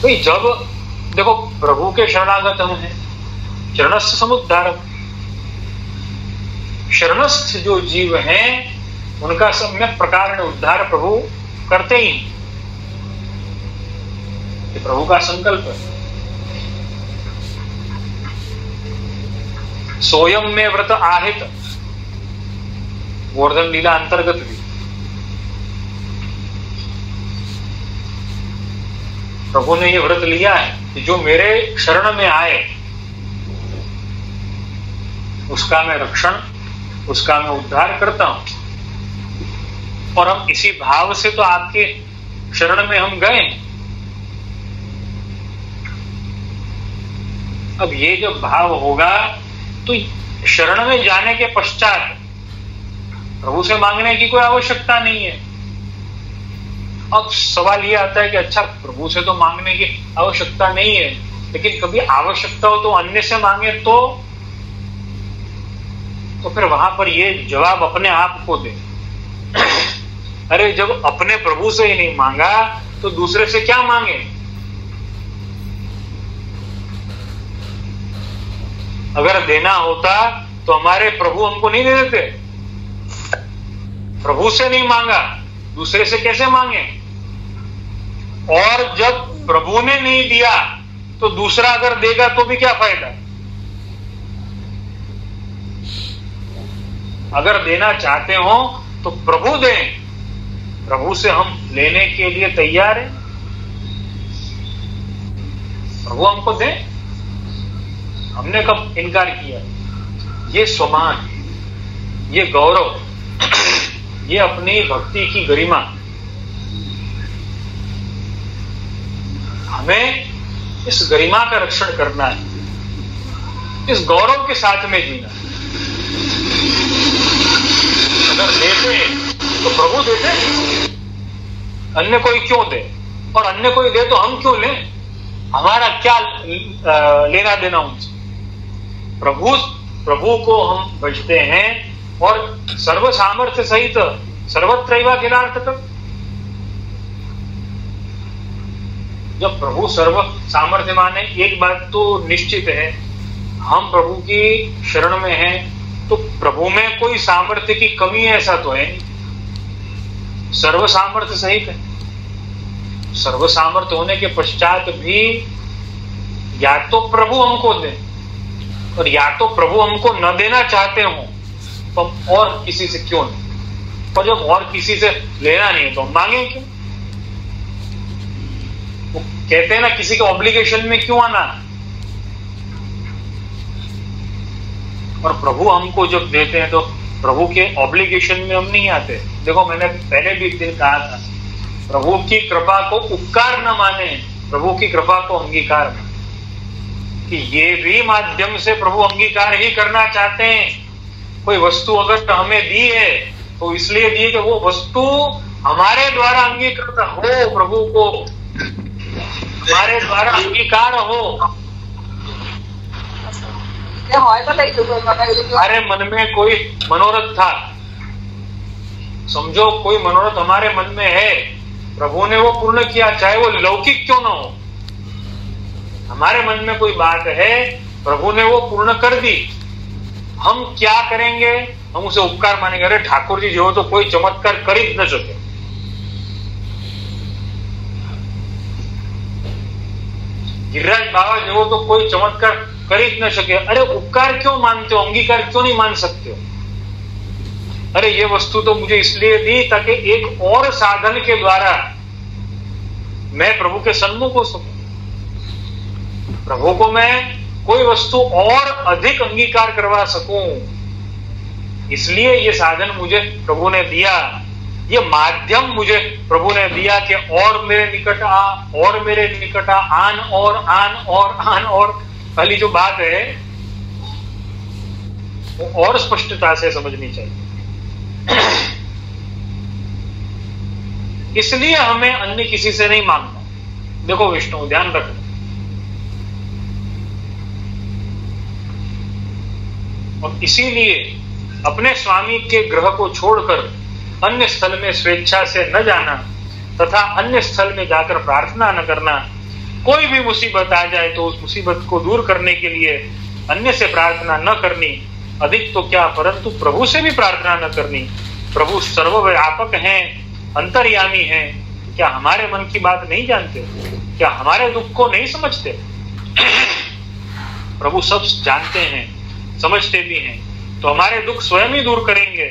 भाई जब देखो, प्रभु के शरणागत हम हैं, शरणस्थ समुद्धारम, शरणस्थ जो जीव हैं उनका सम्यक प्रकार में उद्धार प्रभु करते ही, ये प्रभु का संकल्प है। सोयम में व्रत आहित, गोवर्धन लीला अंतर्गत भी प्रभु ने ये व्रत लिया है कि जो मेरे शरण में आए उसका मैं रक्षण, उसका मैं उद्धार करता हूं। और हम इसी भाव से तो आपके शरण में हम गए। अब ये जब भाव होगा तो शरण में जाने के पश्चात प्रभु से मांगने की कोई आवश्यकता नहीं है। अब सवाल ये आता है कि अच्छा, प्रभु से तो मांगने की आवश्यकता नहीं है, लेकिन कभी आवश्यकता हो तो अन्य से मांगे तो फिर वहां पर ये जवाब अपने आप को दे। अरे, जब अपने प्रभु से ही नहीं मांगा तो दूसरे से क्या मांगे? अगर देना होता तो हमारे प्रभु हमको नहीं दे देते। प्रभु से नहीं मांगा, दूसरे से कैसे मांगे? और जब प्रभु ने नहीं दिया तो दूसरा अगर देगा तो भी क्या फायदा? अगर देना चाहते हो तो प्रभु दें, प्रभु से हम लेने के लिए तैयार हैं। प्रभु हमको दें, हमने कब इनकार किया? ये स्वमान, ये गौरव, ये अपनी भक्ति की गरिमा, हमें इस गरिमा का रक्षण करना है, इस गौरव के साथ में जीना। अगर देते तो प्रभु देते, अन्य कोई क्यों दे? और अन्य कोई दे तो हम क्यों लें? हमारा क्या लेना देना उनसे। प्रभु को हम भजते हैं और सर्व सामर्थ्य सहित सर्वत्रैवाखिलार्थकम्। जब प्रभु सर्व सामर्थ्य माने, एक बात तो निश्चित है, हम प्रभु की शरण में हैं तो प्रभु में कोई सामर्थ्य की कमी है ऐसा तो है नहीं, सर्व सामर्थ्य सहित है। सर्व सामर्थ्य होने के पश्चात भी या तो प्रभु हमको दे, और या तो प्रभु हमको न देना चाहते हो तो और किसी से क्यों नहीं, और जब और किसी से लेना नहीं है तो मांगे क्यों। वो कहते हैं ना, किसी के ऑब्लिगेशन में क्यों आना। और प्रभु हमको जब देते हैं तो प्रभु के ऑब्लिगेशन में हम नहीं आते। देखो, मैंने पहले भी एक दिन कहा था, प्रभु की कृपा को उपकार न माने, प्रभु की कृपा को अंगीकार माने, कि ये भी माध्यम से प्रभु अंगीकार ही करना चाहते हैं। कोई वस्तु अगर हमें दी है तो इसलिए दी है कि वो वस्तु हमारे द्वारा अंगीकृत हो, प्रभु को हमारे द्वारा अंगीकार हो। हमारे मन में कोई मनोरथ था, समझो कोई मनोरथ हमारे मन में है, प्रभु ने वो पूर्ण किया, चाहे वो लौकिक क्यों ना हो। हमारे मन में कोई बात है, प्रभु ने वो पूर्ण कर दी, हम क्या करेंगे, हम उसे उपकार मानेंगे। अरे ठाकुर जी जो तो कोई चमत्कार कर ही न सके, गिरिराज बाबा जो तो कोई चमत्कार कर ही न सके। अरे उपकार क्यों मानते हो, अंगीकार क्यों नहीं मान सकते हो। अरे ये वस्तु तो मुझे इसलिए दी ताकि एक और साधन के द्वारा मैं प्रभु के सन्मुख हो सकूं, प्रभु को मैं कोई वस्तु और अधिक अंगीकार करवा सकूं, इसलिए ये साधन मुझे प्रभु ने दिया, ये माध्यम मुझे प्रभु ने दिया कि और मेरे निकट आ, और मेरे निकट आ, आन और आन और आन और। पहली जो बात है वो और स्पष्टता से समझनी चाहिए। इसलिए हमें अन्य किसी से नहीं मांगना। देखो विष्णु, ध्यान रखना, और इसीलिए अपने स्वामी के गृह को छोड़कर अन्य स्थल में स्वेच्छा से न जाना तथा अन्य स्थल में जाकर प्रार्थना न करना। कोई भी मुसीबत आ जाए तो उस मुसीबत को दूर करने के लिए अन्य से प्रार्थना न करनी, अधिक तो क्या परंतु प्रभु से भी प्रार्थना न करनी। प्रभु सर्वव्यापक हैं, अंतर्यामी हैं, क्या हमारे मन की बात नहीं जानते, क्या हमारे दुख को नहीं समझते। प्रभु सब जानते हैं, समझते भी हैं, तो हमारे दुख स्वयं ही दूर करेंगे,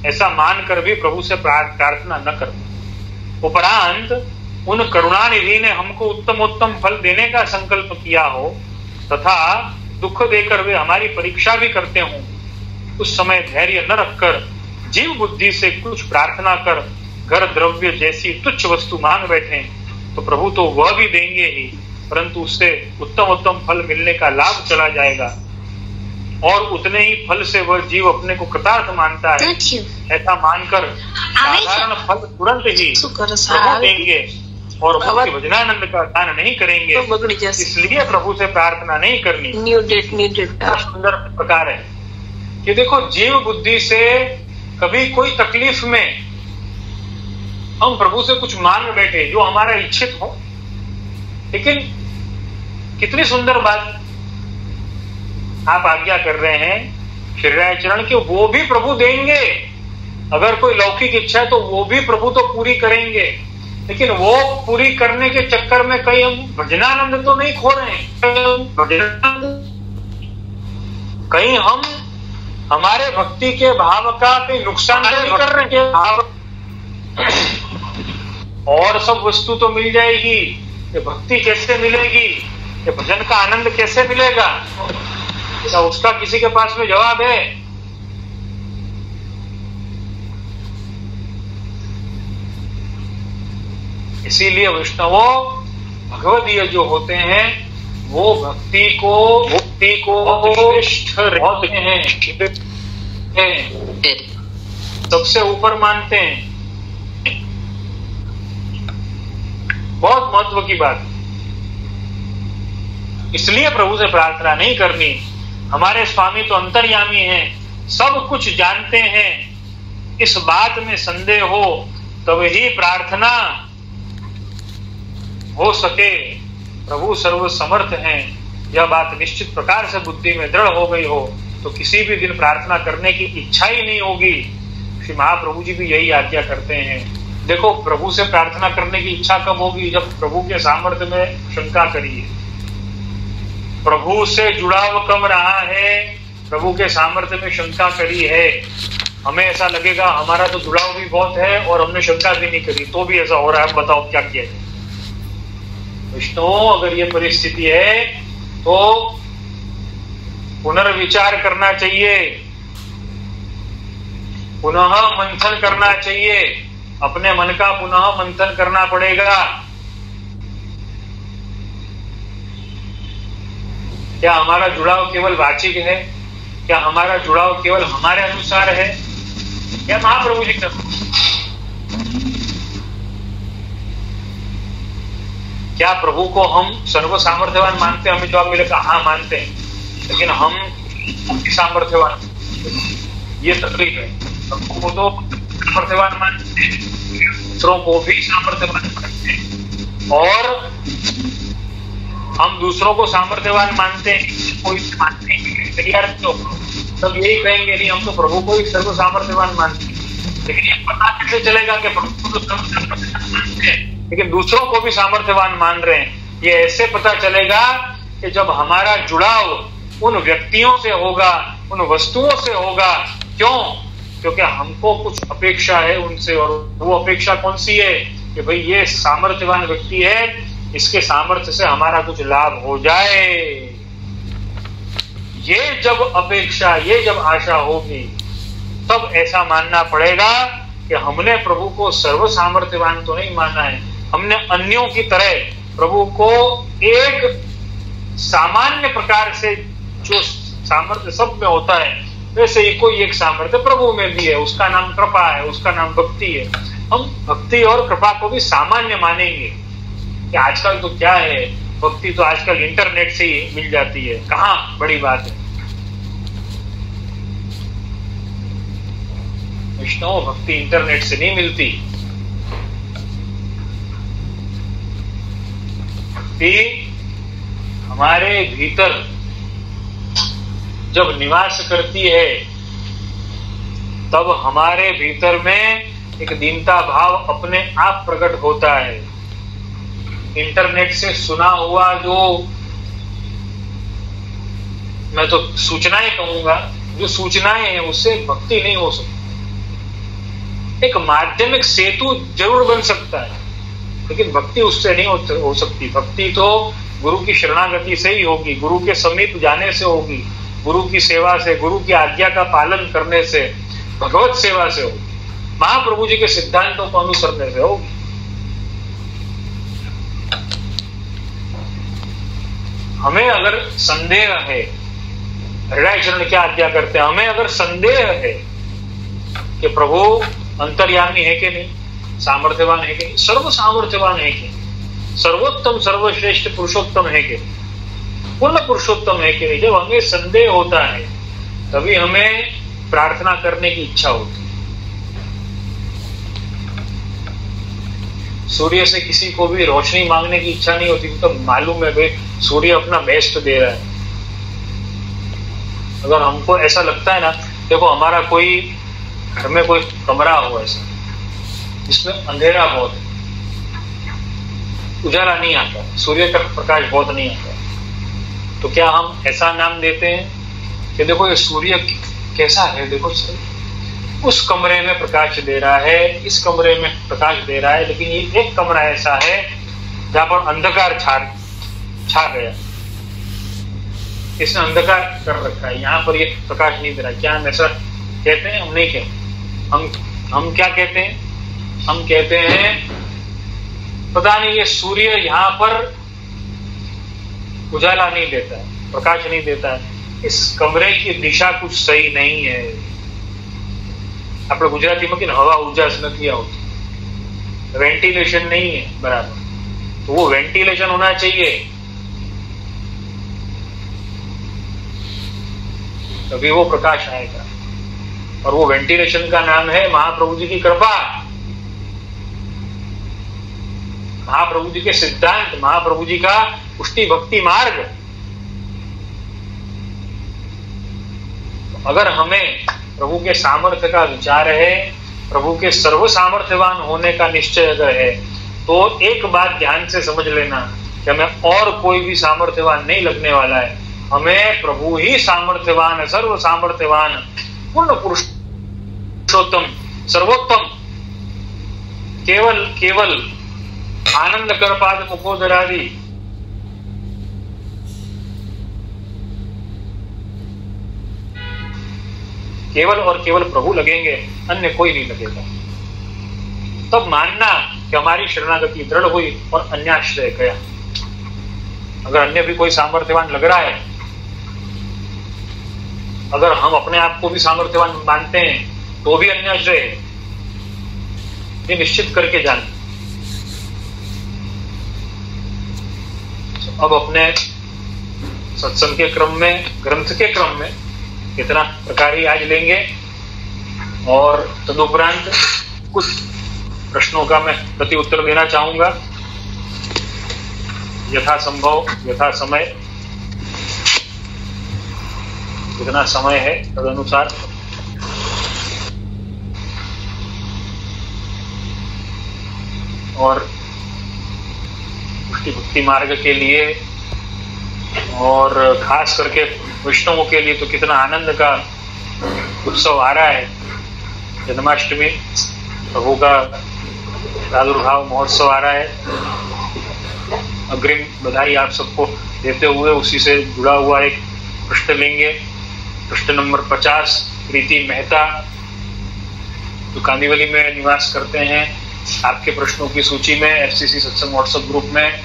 ऐसा मानकर भी प्रभु से प्रार्थना न करना। उपरांत उन करुणानिधि ने हमको उत्तमोत्तम फल देने का संकल्प किया हो तथा दुख देकर वे हमारी परीक्षा भी करते हों, उस समय धैर्य न रखकर जीव बुद्धि से कुछ प्रार्थना कर घर द्रव्य जैसी तुच्छ वस्तु मांग बैठे तो प्रभु तो वह भी देंगे ही, परंतु उससे उत्तम उत्तम फल मिलने का लाभ चला जाएगा और उतने ही फल से वह जीव अपने को कृतार्थ मानता है। ऐसा मानकर साधारण फल तुरंत ही प्रभु देंगे और मुख्य भजनानंद का दान नहीं करेंगे, इसलिए प्रभु से प्रार्थना नहीं करनी। सुंदर प्रकार है कि देखो, जीव बुद्धि से कभी कोई तकलीफ में हम प्रभु से कुछ मांग बैठे जो हमारा इच्छित हो, लेकिन कितनी सुंदर बात आप आज्ञा कर रहे हैं श्री राय चरण की, वो भी प्रभु देंगे। अगर कोई लौकिक इच्छा है तो वो भी प्रभु तो पूरी करेंगे, लेकिन वो पूरी करने के चक्कर में कहीं हम भजनानंद तो नहीं खो रहे हैं, कहीं हम हमारे भक्ति के भाव का कहीं नुकसान तो नहीं कर रहे हैं। और सब वस्तु तो मिल जाएगी, ये भक्ति कैसे मिलेगी, ये भजन का आनंद कैसे मिलेगा, क्या उसका किसी के पास में जवाब है? इसीलिए वैष्णवों भगवदीय जो होते हैं वो भक्ति को श्रेष्ठ होते हैं, सबसे ऊपर मानते हैं। बहुत महत्व की बात। इसलिए प्रभु से प्रार्थना नहीं करनी। हमारे स्वामी तो अंतर्यामी हैं, सब कुछ जानते हैं। इस बात में संदेह हो तब ही प्रार्थना हो सके। प्रभु सर्व समर्थ हैं, यह बात निश्चित प्रकार से बुद्धि में दृढ़ हो गई हो तो किसी भी दिन प्रार्थना करने की इच्छा ही नहीं होगी। श्री महाप्रभु जी भी यही आज्ञा करते हैं। देखो, प्रभु से प्रार्थना करने की इच्छा कब होगी? जब प्रभु के सामर्थ्य में शंका करिए। प्रभु से जुड़ाव कम रहा है, प्रभु के सामर्थ्य में शंका करी है, हमें ऐसा लगेगा हमारा तो जुड़ाव भी बहुत है और हमने शंका भी नहीं करी, तो भी ऐसा हो रहा है, बताओ क्या किया जाए। विष्णु, अगर ये परिस्थिति है तो पुनर्विचार करना चाहिए, पुनः मंथन करना चाहिए, अपने मन का पुनः मंथन करना पड़ेगा। क्या हमारा जुड़ाव केवल वाचिक है? क्या हमारा जुड़ाव केवल हमारे अनुसार है? क्या महाप्रभु जी का? क्या प्रभु को हम सर्व सामर्थ्यवान मानते हैं? हमें जवाब मिलेगा हाँ मानते हैं, लेकिन हम सामर्थ्यवान, ये तकलीफ है। प्रभु को तो सामर्थ्यवान मानते हैं, दूसरों को भी सामर्थ्यवान मानते हैं, और हम दूसरों को सामर्थ्यवान मानते हैं, कोई मानते हैं यार, तो सब यही कहेंगे नहीं हम तो प्रभु को ही सर्व सामर्थ्यवान मानते हैं। लेकिन ये पता कैसे चलेगा कि प्रभु को तो सर्व सामर्थ्यवान मानते हैं लेकिन दूसरों को भी सामर्थ्यवान मान रहे हैं? ये ऐसे पता चलेगा कि जब हमारा जुड़ाव उन व्यक्तियों से होगा, उन वस्तुओं से होगा। क्यों? क्योंकि हमको कुछ अपेक्षा है उनसे, और वो अपेक्षा कौन सी है कि भाई ये सामर्थ्यवान व्यक्ति है, इसके सामर्थ्य से हमारा कुछ लाभ हो जाए। ये जब अपेक्षा, ये जब आशा होगी, तब ऐसा मानना पड़ेगा कि हमने प्रभु को सर्व सामर्थ्यवान तो नहीं माना है, हमने अन्यों की तरह प्रभु को एक सामान्य प्रकार से जो सामर्थ्य सब में होता है वैसे ही कोई एक सामर्थ्य प्रभु में भी है, उसका नाम कृपा है, उसका नाम भक्ति है। हम भक्ति और कृपा को भी सामान्य मानेंगे कि आजकल तो क्या है, भक्ति तो आजकल इंटरनेट से ही मिल जाती है, कहाँ बड़ी बात है। विष्णु, भक्ति इंटरनेट से नहीं मिलती। भक्ति हमारे भीतर जब निवास करती है तब हमारे भीतर में एक दीनता भाव अपने आप प्रकट होता है। इंटरनेट से सुना हुआ जो, मैं तो सूचनाएं कहूंगा, जो सूचनाएं हैं उससे भक्ति नहीं हो सकती। एक माध्यमिक सेतु जरूर बन सकता है लेकिन भक्ति उससे नहीं हो सकती। भक्ति तो गुरु की शरणागति से ही होगी, गुरु के समीप जाने से होगी, गुरु की सेवा से, गुरु की आज्ञा का पालन करने से, भगवत सेवा से होगी, महाप्रभु जी के सिद्धांतों को अनुसरने से होगी। हमें अगर संदेह है, हृदय चरण क्या आज्ञा करते हैं, हमें अगर संदेह है कि प्रभु अंतर्यामी है कि नहीं, सामर्थ्यवान है कि नहीं, सर्व सामर्थ्यवान है कि नहीं, सर्वोत्तम सर्वश्रेष्ठ पुरुषोत्तम है कि नहीं, पूर्ण पुरुषोत्तम है कि नहीं, जब हमें संदेह होता है तभी हमें प्रार्थना करने की इच्छा होती है। सूर्य से किसी को भी रोशनी मांगने की इच्छा नहीं होती, तो मालूम है भाई सूर्य अपना बेस्ट दे रहा है। अगर हमको ऐसा लगता है ना, देखो हमारा कोई घर में कोई कमरा हो ऐसा जिसमें अंधेरा बहुत है, उजाला नहीं आता, सूर्य का प्रकाश बहुत नहीं आता, तो क्या हम ऐसा नाम देते हैं कि देखो ये सूर्य कैसा है, देखो उस कमरे में प्रकाश दे रहा है, इस कमरे में प्रकाश दे रहा है, लेकिन ये एक कमरा ऐसा है जहां पर अंधकार छा गया, इसने अंधकार कर रखा है, यहाँ पर ये प्रकाश नहीं दे रहा। क्या हम ऐसा कहते हैं? हम नहीं कहते। हम क्या कहते हैं? हम कहते हैं पता नहीं ये सूर्य यहाँ पर उजाला नहीं देता है, प्रकाश नहीं देता है, इस कमरे की दिशा कुछ सही नहीं है। આપણે ગુજરાતીમાં કે હવા ઉજાસ નથી આવતી, वेंटिलेशन नहीं है बराबर, तो वो वेंटिलेशन होना चाहिए। तभी वो प्रकाश आएगा। और वो वेंटिलेशन का नाम है महाप्रभु जी की कृपा, महाप्रभु जी के सिद्धांत, महाप्रभु जी का पुष्टि भक्ति मार्ग। अगर हमें प्रभु के सामर्थ्य का विचार है, प्रभु के सर्व सामर्थ्यवान होने का निश्चय अगर है, तो एक बात ध्यान से समझ लेना कि हमें और कोई भी सामर्थ्यवान नहीं लगने वाला है। हमें प्रभु ही सामर्थ्यवान है, सर्व सामर्थ्यवान, पूर्ण पुरुषोत्तम, सर्वोत्तम, केवल केवल आनंद कर पाद मुकोदरादि, केवल और केवल प्रभु लगेंगे, अन्य कोई नहीं लगेगा। तब मानना कि हमारी शरणागति दृढ़ हुई और अन्याश्रय गया। अगर अन्य भी कोई सामर्थ्यवान लग रहा है, अगर हम अपने आप को भी सामर्थ्यवान मानते हैं, तो भी अन्याश्रय है, ये निश्चित करके जान। अब अपने सत्संग के क्रम में, ग्रंथ के क्रम में कितना प्रकार ही आज लेंगे, और तदुपरांत कुछ प्रश्नों का मैं प्रति उत्तर देना चाहूंगा यथा संभव, यथा समय, जितना समय है तदनुसार। और पुष्टि भक्ति मार्ग के लिए और खास करके वैष्णवों के लिए तो कितना आनंद का उत्सव आ रहा है। जन्माष्टमी, प्रभु का प्रादुर्भाव महोत्सव आ रहा है। अग्रिम बधाई आप सबको देते हुए उसी से जुड़ा हुआ एक प्रश्न लेंगे। प्रश्न नंबर 50, प्रीति मेहता, जो कांदिवली में निवास करते हैं। आपके प्रश्नों की सूची में एफसीसी सत्संग व्हाट्सएप ग्रुप में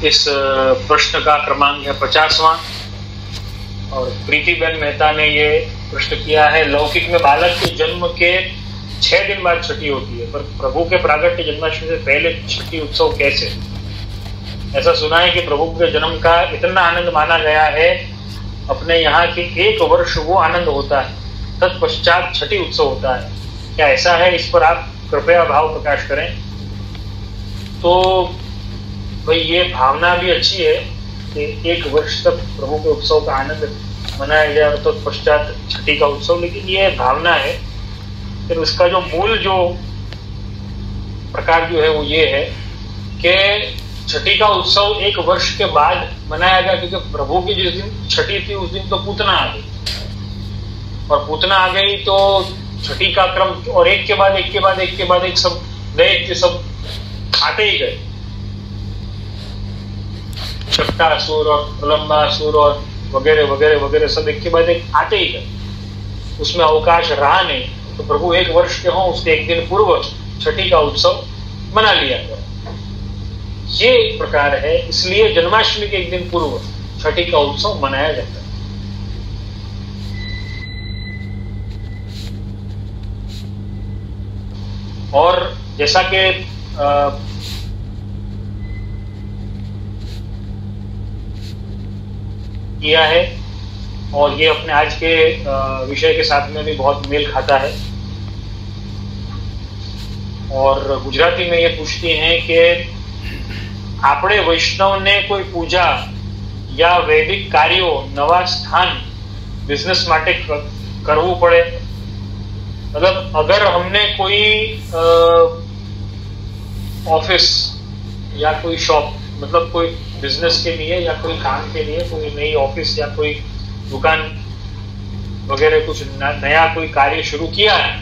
इस प्रश्न का क्रमांक है 50वां। और प्रीति बेन मेहता ने ये प्रश्न किया है, लौकिक में बालक के जन्म के 6 दिन बाद छठी होती है, पर प्रभु के प्रागट्य जन्माष्टमी से पहले छठी उत्सव कैसे? ऐसा सुना है कि प्रभु के जन्म का इतना आनंद माना गया है अपने यहाँ के 1 वर्ष वो आनंद होता है, तत्पश्चात छठी उत्सव होता है। क्या ऐसा है? इस पर आप कृपया भाव प्रकाश करें। तो भाई ये भावना भी अच्छी है कि 1 वर्ष तक प्रभु के उत्सव का आनंद मनाया जाए, तो पश्चात छठी का उत्सव, लेकिन ये भावना है। फिर उसका जो मूल जो प्रकार जो है वो ये है कि छठी का उत्सव 1 वर्ष के बाद मनाया गया, क्योंकि प्रभु की जिस दिन छठी थी उस दिन तो पूतना आ गई, और पूतना आ गई तो छठी का क्रम, और एक के बाद एक के बाद एक के बाद एक सब दैत्य सब आते ही गए। छट्टासुर और प्रलंबासुर और वगैरह वगैरह वगैरह सब एक के बाद एक आते ही गए, उसमें अवकाश रहा नहीं। तो प्रभु 1 वर्ष के हों उसके 1 दिन पूर्व छठी का उत्सव मना लिया गया। ये प्रकार है, इसलिए जन्माष्टमी के 1 दिन पूर्व छठी का उत्सव मनाया जाता है। और जैसा कि किया है, और ये अपने आज के विषय के साथ में भी बहुत मेल खाता है। और गुजराती में ये पूछती हैं कि આપણે વૈષ્ણવને કોઈ પૂજા યા વૈદિક કાર્યો નવા સ્થાન બિઝનેસ માટે કરવું પડે? मतलब अगर हमने कोई ऑफिस या कोई शॉप, मतलब कोई बिजनेस के लिए या कोई काम के लिए कोई नई ऑफिस या कोई दुकान वगैरह कुछ नया कोई कार्य शुरू किया है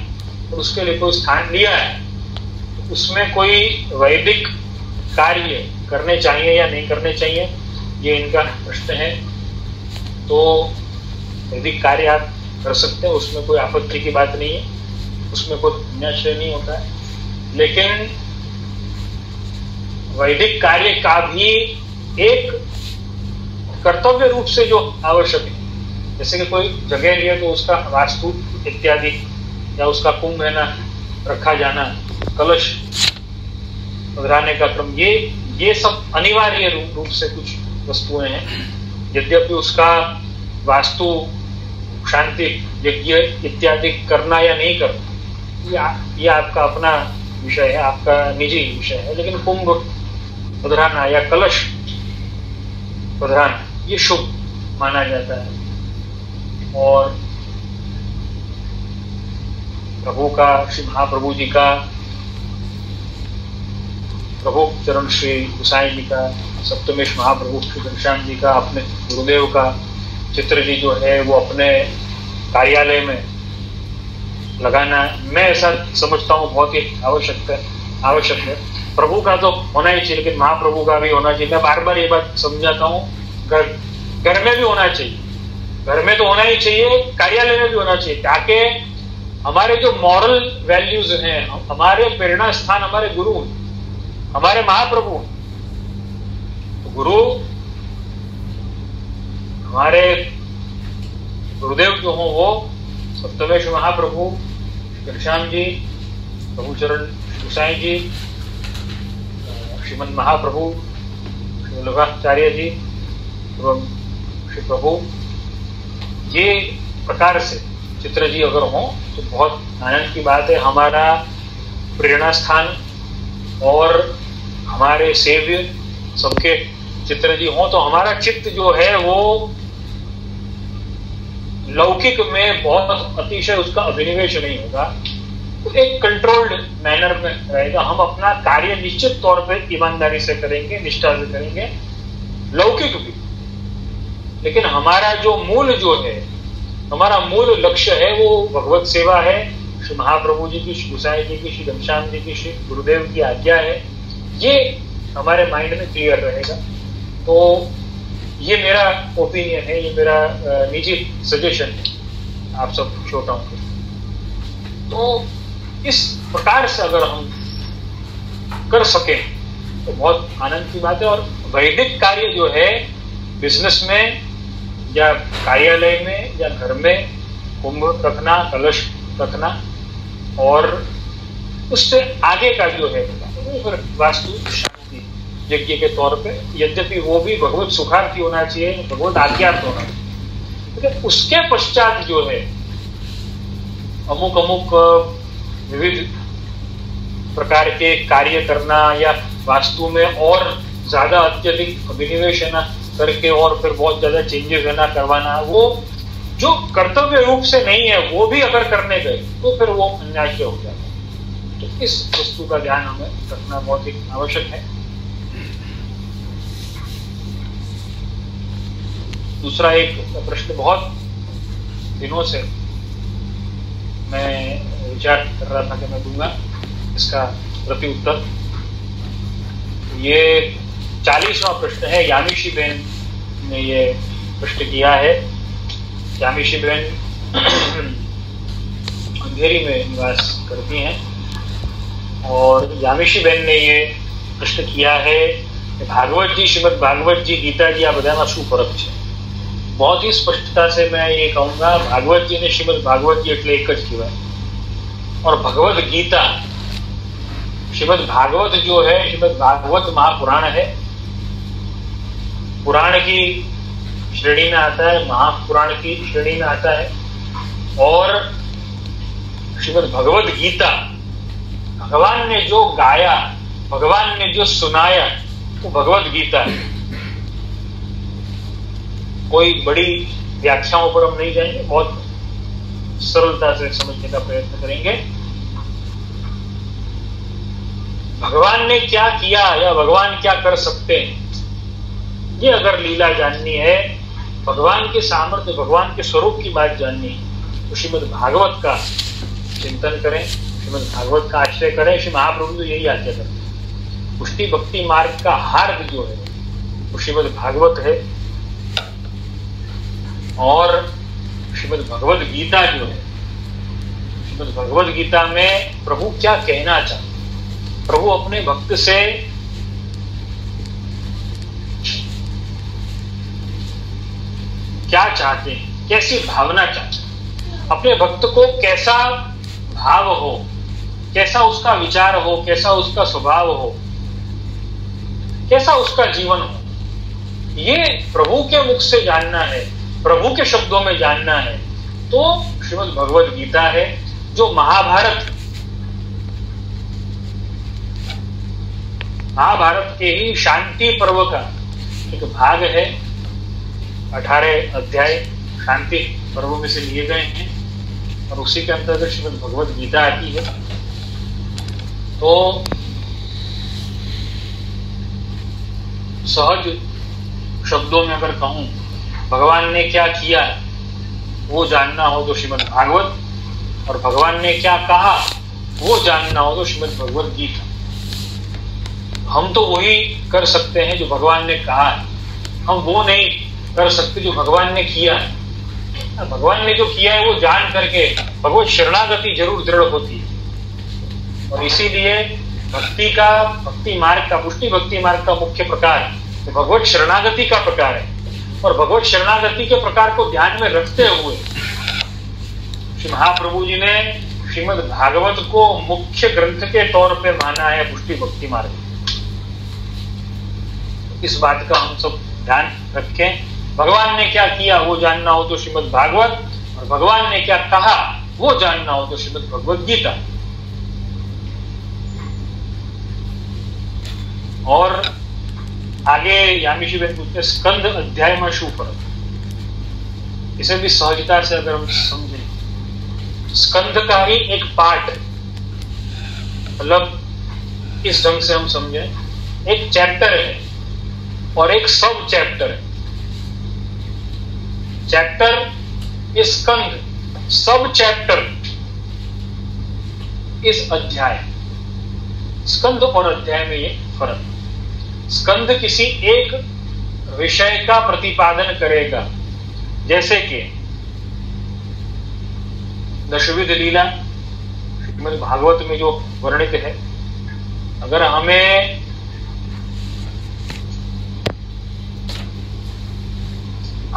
और उसके लिए कोई स्थान लिया है, तो उसमें कोई वैदिक कार्य करने चाहिए या नहीं करने चाहिए, ये इनका प्रश्न है। तो वैदिक कार्य आप कर सकते हैं, उसमें कोई आपत्ति की बात नहीं है, उसमें कोई पुण्याश्रय नहीं होता है। लेकिन वैदिक कार्य का भी एक कर्तव्य रूप से जो आवश्यक है, जैसे कि कोई जगह लिए तो उसका वास्तु इत्यादि या उसका कुंभ है ना रखा जाना, कलश पधराने का क्रम, ये सब अनिवार्य रूप से कुछ वस्तुएं हैं। यद्यपि उसका वास्तु शांति यज्ञ इत्यादि करना या नहीं करना, ये आपका अपना विषय है, आपका निजी विषय है। लेकिन कुंभ पधराना या कलश पधराना ये शुभ माना जाता है। और प्रभु का, श्री महाप्रभु जी का, प्रभु चरण श्री गुसाई जी का, सप्तमेश महाप्रभु श्री घनश्याम जी का, अपने गुरुदेव का चित्र जी जो है वो अपने कार्यालय में लगाना, मैं ऐसा समझता हूँ बहुत ही आवश्यक है। प्रभु का तो होना ही चाहिए, लेकिन महाप्रभु का भी होना चाहिए। मैं बार बार ये बात समझाता हूँ, घर में भी होना चाहिए, घर में तो होना ही चाहिए, कार्यालय में भी होना चाहिए, ताकि हमारे जो मॉरल वैल्यूज हैं, हमारे प्रेरणा स्थान हमारे गुरु, हमारे महाप्रभु, गुरु हमारे गुरुदेव जो हो वो सप्तमेश महाप्रभु घनश्याम जी, प्रभु चरण गुसाई जी, श्रीमद महाप्रभु श्री वल्लभाचार्य जी एवं श्री प्रभु, ये प्रकार से चित्र जी अगर हो तो बहुत आनंद की बात है। हमारा प्रेरणा स्थान और हमारे सेव्य सबके चित्र जी हो तो हमारा चित्त जो है वो लौकिक में बहुत अतिशय उसका अभिनिवेश नहीं होगा, तो एक कंट्रोल्ड मैनर में रहेगा। हम अपना कार्य निश्चित तौर पे ईमानदारी से करेंगे, निष्ठा से करेंगे, लौकिक भी, लेकिन हमारा जो मूल जो है, हमारा मूल लक्ष्य है वो भगवत सेवा है, श्री महाप्रभु जी की, श्री गुसाई जी की, श्री घनश्याम जी की, श्री गुरुदेव की आज्ञा है। ये हमारे माइंड में क्लियर रहेगा। तो ये मेरा ओपिनियन है, ये मेरा निजी सजेशन है आप सब श्रोताओं को। तो इस प्रकार से अगर हम कर सकें तो बहुत आनंद की बात है। और वैदिक कार्य जो है बिजनेस में या कार्यालय में या घर में कुंभ रखना, कलश रखना, और उससे आगे का जो है वो फिर वास्तु शांति यज्ञ के तौर पे, यद्यपि वो भी भगवत सुखार्थी होना चाहिए, भगवत आज्ञार्थ होना चाहिए, लेकिन उसके पश्चात जो है अमुक विविध प्रकार के कार्य करना या वास्तु में और ज्यादा अत्यधिक अभिनिवेश है ना करके और फिर बहुत ज्यादा चेंजेस है ना करवाना, वो जो कर्तव्य रूप से नहीं है वो भी अगर करने गए तो फिर वो अन्याय हो जाता है। तो इस वस्तु का ध्यान हमें रखना बहुत ही आवश्यक है। दूसरा एक प्रश्न बहुत दिनों से मैं विचार कर रहा था कि मैं दूंगा इसका प्रति उत्तर। ये 40वां प्रश्न है। यामिशी बहन ने ये प्रश्न किया है। यामिशी बहन अंधेरी में निवास करती हैं और यामिशी बहन ने ये प्रश्न किया है कि भागवत जी, श्रीमद भागवत जी, गीता जी, आ बधाમાં શું ફરક છે? बहुत ही स्पष्टता से मैं ये कहूंगा, भागवत जी ने श्रीमद भागवत जी એટલે एक ज કહેવાય और भगवत गीता, श्रीमद भागवत जो है, श्रीमद भागवत महापुराण है, पुराण की श्रेणी में आता है, महापुराण की श्रेणी में आता है। और श्रीमद भगवत गीता भगवान ने जो गाया, भगवान ने जो सुनाया वो भगवत गीता है। कोई बड़ी व्याख्याओं पर हम नहीं जाएंगे, बहुत सरलता से समझने का प्रयत्न करेंगे। भगवान ने क्या किया या भगवान क्या कर सकते हैं, ये अगर लीला जाननी है, भगवान के सामर्थ्य, भगवान के स्वरूप की बात जाननी है, तो श्रीमद भागवत का चिंतन करें, श्रीमद भागवत का आश्रय करें। श्री महाप्रभु तो यही आज्ञा करते हैं। पुष्टि भक्ति मार्ग का हार्द जो है वो श्रीमद भागवत है। और श्रीमद भगवत गीता जो है, श्रीमद भगवत गीता में प्रभु क्या कहना चाहते, प्रभु अपने भक्त से क्या चाहते हैं, कैसी भावना चाहते हैं, अपने भक्त को कैसा भाव हो, कैसा उसका विचार हो, कैसा उसका स्वभाव हो, कैसा उसका जीवन हो, ये प्रभु के मुख से जानना है, प्रभु के शब्दों में जानना है। तो श्रीमद् भगवद गीता है, जो महाभारत के ही शांति पर्व का एक भाग है। 18 अध्याय शांति पर्व में से लिए गए हैं और उसी के अंतर्गत श्रीमद् भगवद गीता आती है। तो सहज शब्दों में अगर कहूं, भगवान ने क्या किया वो जानना हो तो श्रीमद् भागवत, और भगवान ने क्या कहा वो जानना हो तो श्रीमद् भगवद गीता। हम तो वही कर सकते हैं जो भगवान ने कहा है, हम वो नहीं कर सकते जो भगवान ने किया है। भगवान ने जो किया है वो जान करके भगवत शरणागति जरूर दृढ़ होती है। और इसीलिए भक्ति मार्ग का, पुष्टि भक्ति मार्ग का मुख्य प्रकार तो भगवत शरणागति का प्रकार है। और भगवत शरणागति के प्रकार को ध्यान में रखते हुए श्री महाप्रभु जी ने श्रीमद् भागवत को मुख्य ग्रंथ के तौर पे माना है पुष्टि भक्ति मार्ग। इस बात का हम सब ध्यान रखें। भगवान ने क्या किया वो जानना हो तो श्रीमद् भागवत, और भगवान ने क्या कहा वो जानना हो तो श्रीमद् भगवद गीता। और आगे यामिशी बहन पूछते स्कंद अध्याय में शू फर्क, इसे भी सहजता से अगर हम समझें, स्कंद का ही एक पार्ट, मतलब इस ढंग से हम समझें, एक चैप्टर है और एक सब चैप्टर है। चैप्टर इस स्कंद, सब चैप्टर इस अध्याय। स्कंद और अध्याय में ये फर्क। स्कंद किसी एक विषय का प्रतिपादन करेगा, जैसे कि दशविध लीला श्रीमद् भागवत में जो वर्णित है। अगर हमें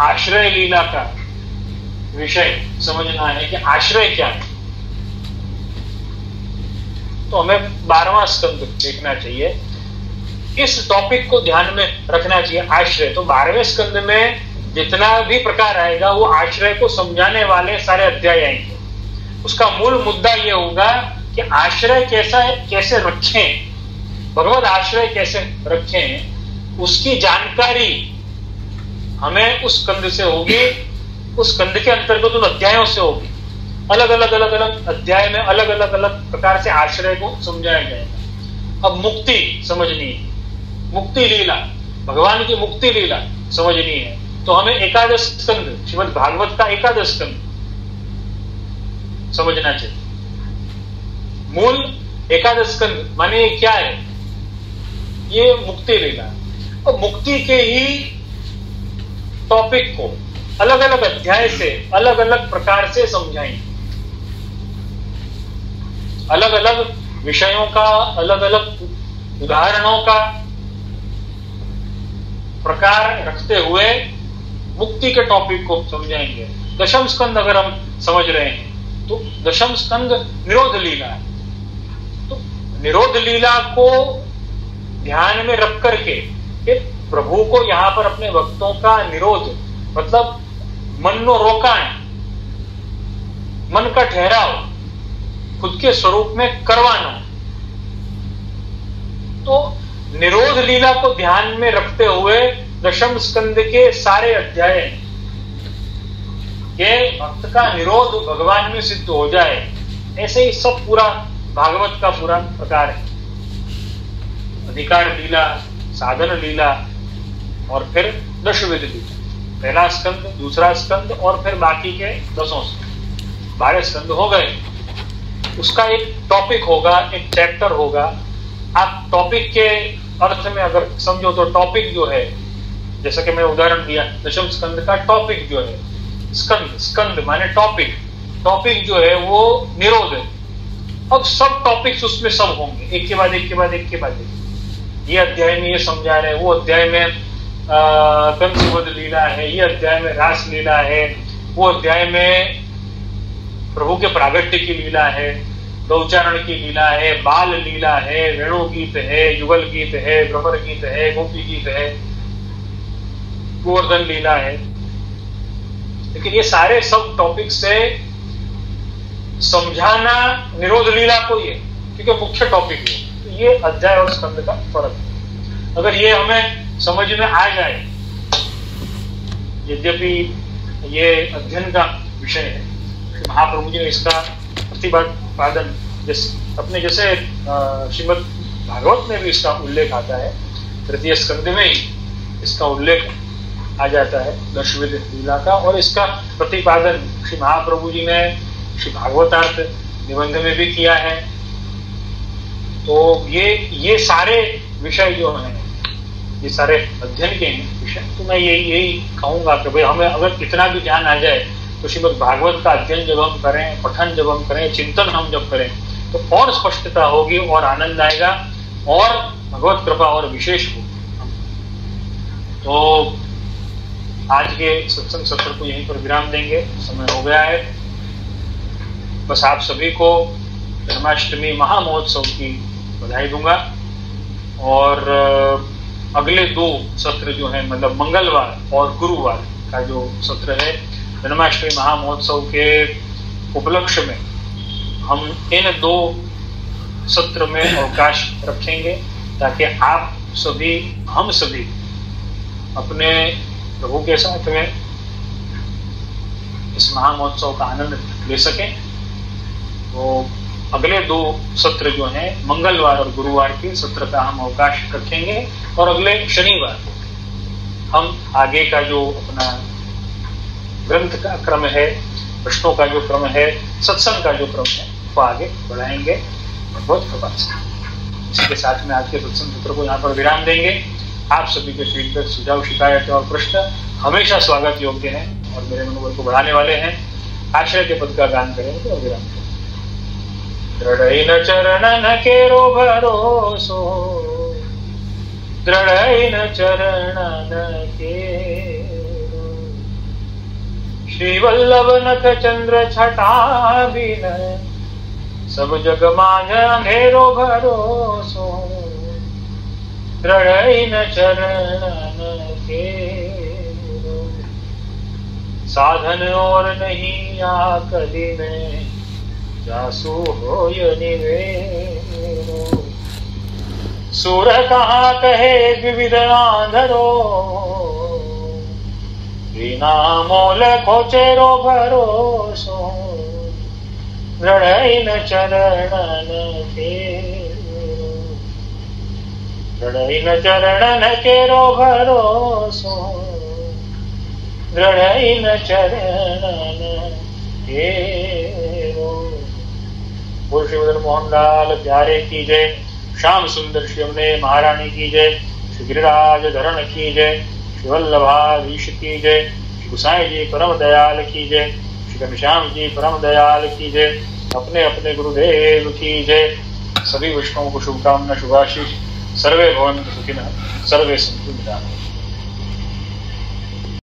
आश्रय लीला का विषय समझना है कि आश्रय क्या है, तो हमें 12वां स्कंद देखना चाहिए। इस टॉपिक को ध्यान में रखना चाहिए, आश्रय। तो 12वें स्कंद में जितना भी प्रकार आएगा वो आश्रय को समझाने वाले सारे अध्याय आएंगे। उसका मूल मुद्दा ये होगा कि आश्रय कैसा है, कैसे रखें, भगवत आश्रय कैसे रखें, उसकी जानकारी हमें उस स्कंद से होगी, उस स्कंद के अंतर्गत उन अध्यायों से होगी। अलग अलग अध्याय में अलग अलग प्रकार से आश्रय को समझाया जाएगा। अब मुक्ति समझनी है, मुक्ति लीला, भगवान की मुक्ति लीला समझनी है, तो हमें एकादश स्कंद, श्रीमद् भागवत का एकादश स्कंद समझना चाहिए। मूल एकादश स्कंद माने क्या है, ये मुक्ति लीला। और मुक्ति के ही टॉपिक को अलग अलग अध्याय से अलग अलग प्रकार से समझाएंगे। अलग अलग विषयों का, अलग अलग उदाहरणों का प्रकार रखते हुए मुक्ति के टॉपिक को समझाएंगे। दशम स्कंद अगर हम समझ रहे हैं तो दशम स्कंद निरोध लीला है। तो निरोध लीला को ध्यान में रख करके प्रभु को यहां पर अपने भक्तों का निरोध, मतलब मन नो रोकाण, मन का ठहराव खुद के स्वरूप में करवाना। तो निरोध लीला को ध्यान में रखते हुए दशम स्कंद के सारे अध्याय के भक्त का निरोध भगवान में सिद्ध हो जाए, ऐसे ही सब पूरा भागवत का पूरा प्रकार है। अधिकार लीला, साधन लीला और फिर दशविध लीला। पहला स्कंद, दूसरा स्कंद और फिर बाकी के 10 स्कंद, 12 स्कंद हो गए। उसका एक टॉपिक होगा, एक चैप्टर होगा। आप टॉपिक के अर्थ में अगर समझो तो टॉपिक जो है, जैसा कि मैं उदाहरण दिया, दशम स्कंद का टॉपिक जो है, स्कंद, स्कंद माने टॉपिक, टॉपिक जो है वो निरोध है। अब सब टॉपिक्स उसमें सब होंगे, एक के बाद एक के बाद एक के बाद एक। ये अध्याय में ये समझा रहे हैं, वो अध्याय में कंसवध लीला है, ये अध्याय में रास लीला है, वो अध्याय में प्रभु के प्रागट्य की लीला है, गौचारण की लीला है, बाल लीला है, वेणु गीत है, युगल गीत है, भ्रमर गीत है, गोपी गीत है, गोवर्धन लीला है। लेकिन ये सारे सब टॉपिक से समझाना निरोध लीला को ही है, क्योंकि मुख्य टॉपिक है। तो ये अध्याय और स्कंद का फर्क है। अगर ये हमें समझ में आ जाए, यद्यपि ये अध्ययन का विषय है, महाप्रभु जी ने इसका प्रतिपादन अपने जैसे श्रीमद् भागवत में भी इसका उल्लेख आता है, तृतीय स्कंद में ही इसका उल्लेख आ जाता है दशविध लीला का, और इसका प्रतिपादन श्री महाप्रभु जी ने श्री भागवतार्थ निबंध में भी किया है। तो ये सारे विषय जो हैं, ये सारे अध्ययन के विषय, तो मैं यही कहूंगा कि भाई हमें अगर इतना भी ध्यान आ जाए तो श्रीमद् भागवत का अध्ययन जब हम करें, पठन जब हम करें, चिंतन हम जब करें, तो और स्पष्टता होगी और आनंद आएगा और भगवत कृपा और विशेष होगी। तो आज के सत्संग सत्र को यहीं पर विराम देंगे, समय हो गया है। बस आप सभी को जन्माष्टमी महामहोत्सव की बधाई दूंगा, और अगले 2 सत्र जो है, मतलब मंगलवार और गुरुवार का जो सत्र है जन्माष्टमी महामहोत्सव के उपलक्ष्य में, हम इन 2 सत्र में अवकाश रखेंगे, ताकि आप सभी, हम सभी अपने प्रभु के साथ में इस महामहोत्सव का आनंद ले सकें। तो अगले 2 सत्र जो हैं, मंगलवार और गुरुवार के सत्र का हम अवकाश रखेंगे, और अगले शनिवार हम आगे का जो अपना ग्रंथ का क्रम है, प्रश्नों का जो क्रम है, सत्संग का जो क्रम है, वो आगे बढ़ाएंगे भगवत कृपा से। इसके साथ में आज के सत्संग सत्र को यहाँ पर विराम देंगे। आप सभी के फीडबैक, सुझाव, शिकायत और प्रश्न हमेशा स्वागत योग्य हैं और मेरे मनोबल को बढ़ाने वाले हैं। आश्रय के पद का गान करेंगे और विराम देंगे। दृढ़ चरणन केरो भरोसो, दृढ़ चरणन केरो, श्री वल्लभ नख चंद्र छटा बिन, सब जग मांझ अंधेरो भरोसो, दृढ़ चरणन केरो, साधन और नहीं आकली में, जासु होय निवेरो, सूर कहाँ कहे विविध आंधरो, बिना मोल खोचेरो भरोसो, दृढ़ चरणन केरो, दृढ़ चरणन केरो भरोसो, दृढ़ चरणन केरो। बोल श्री मदन मोहन लाल प्यारे की जय। श्याम सुंदर श्री अम्बे महारानी की जय। श्री गिरिराज धरण की जय। श्री वल्लभाधीश की जय। श्री गुसाई जी परम दयाल की जय। श्री घनश्याम जी परम दयाल की जय। अपने अपने गुरुदेव की जय। सभी वैष्णवों को शुभकामना, शुभाशीष। सर्वे भवन्तु सुखिनः, सर्वे सन्तु निरामयाः।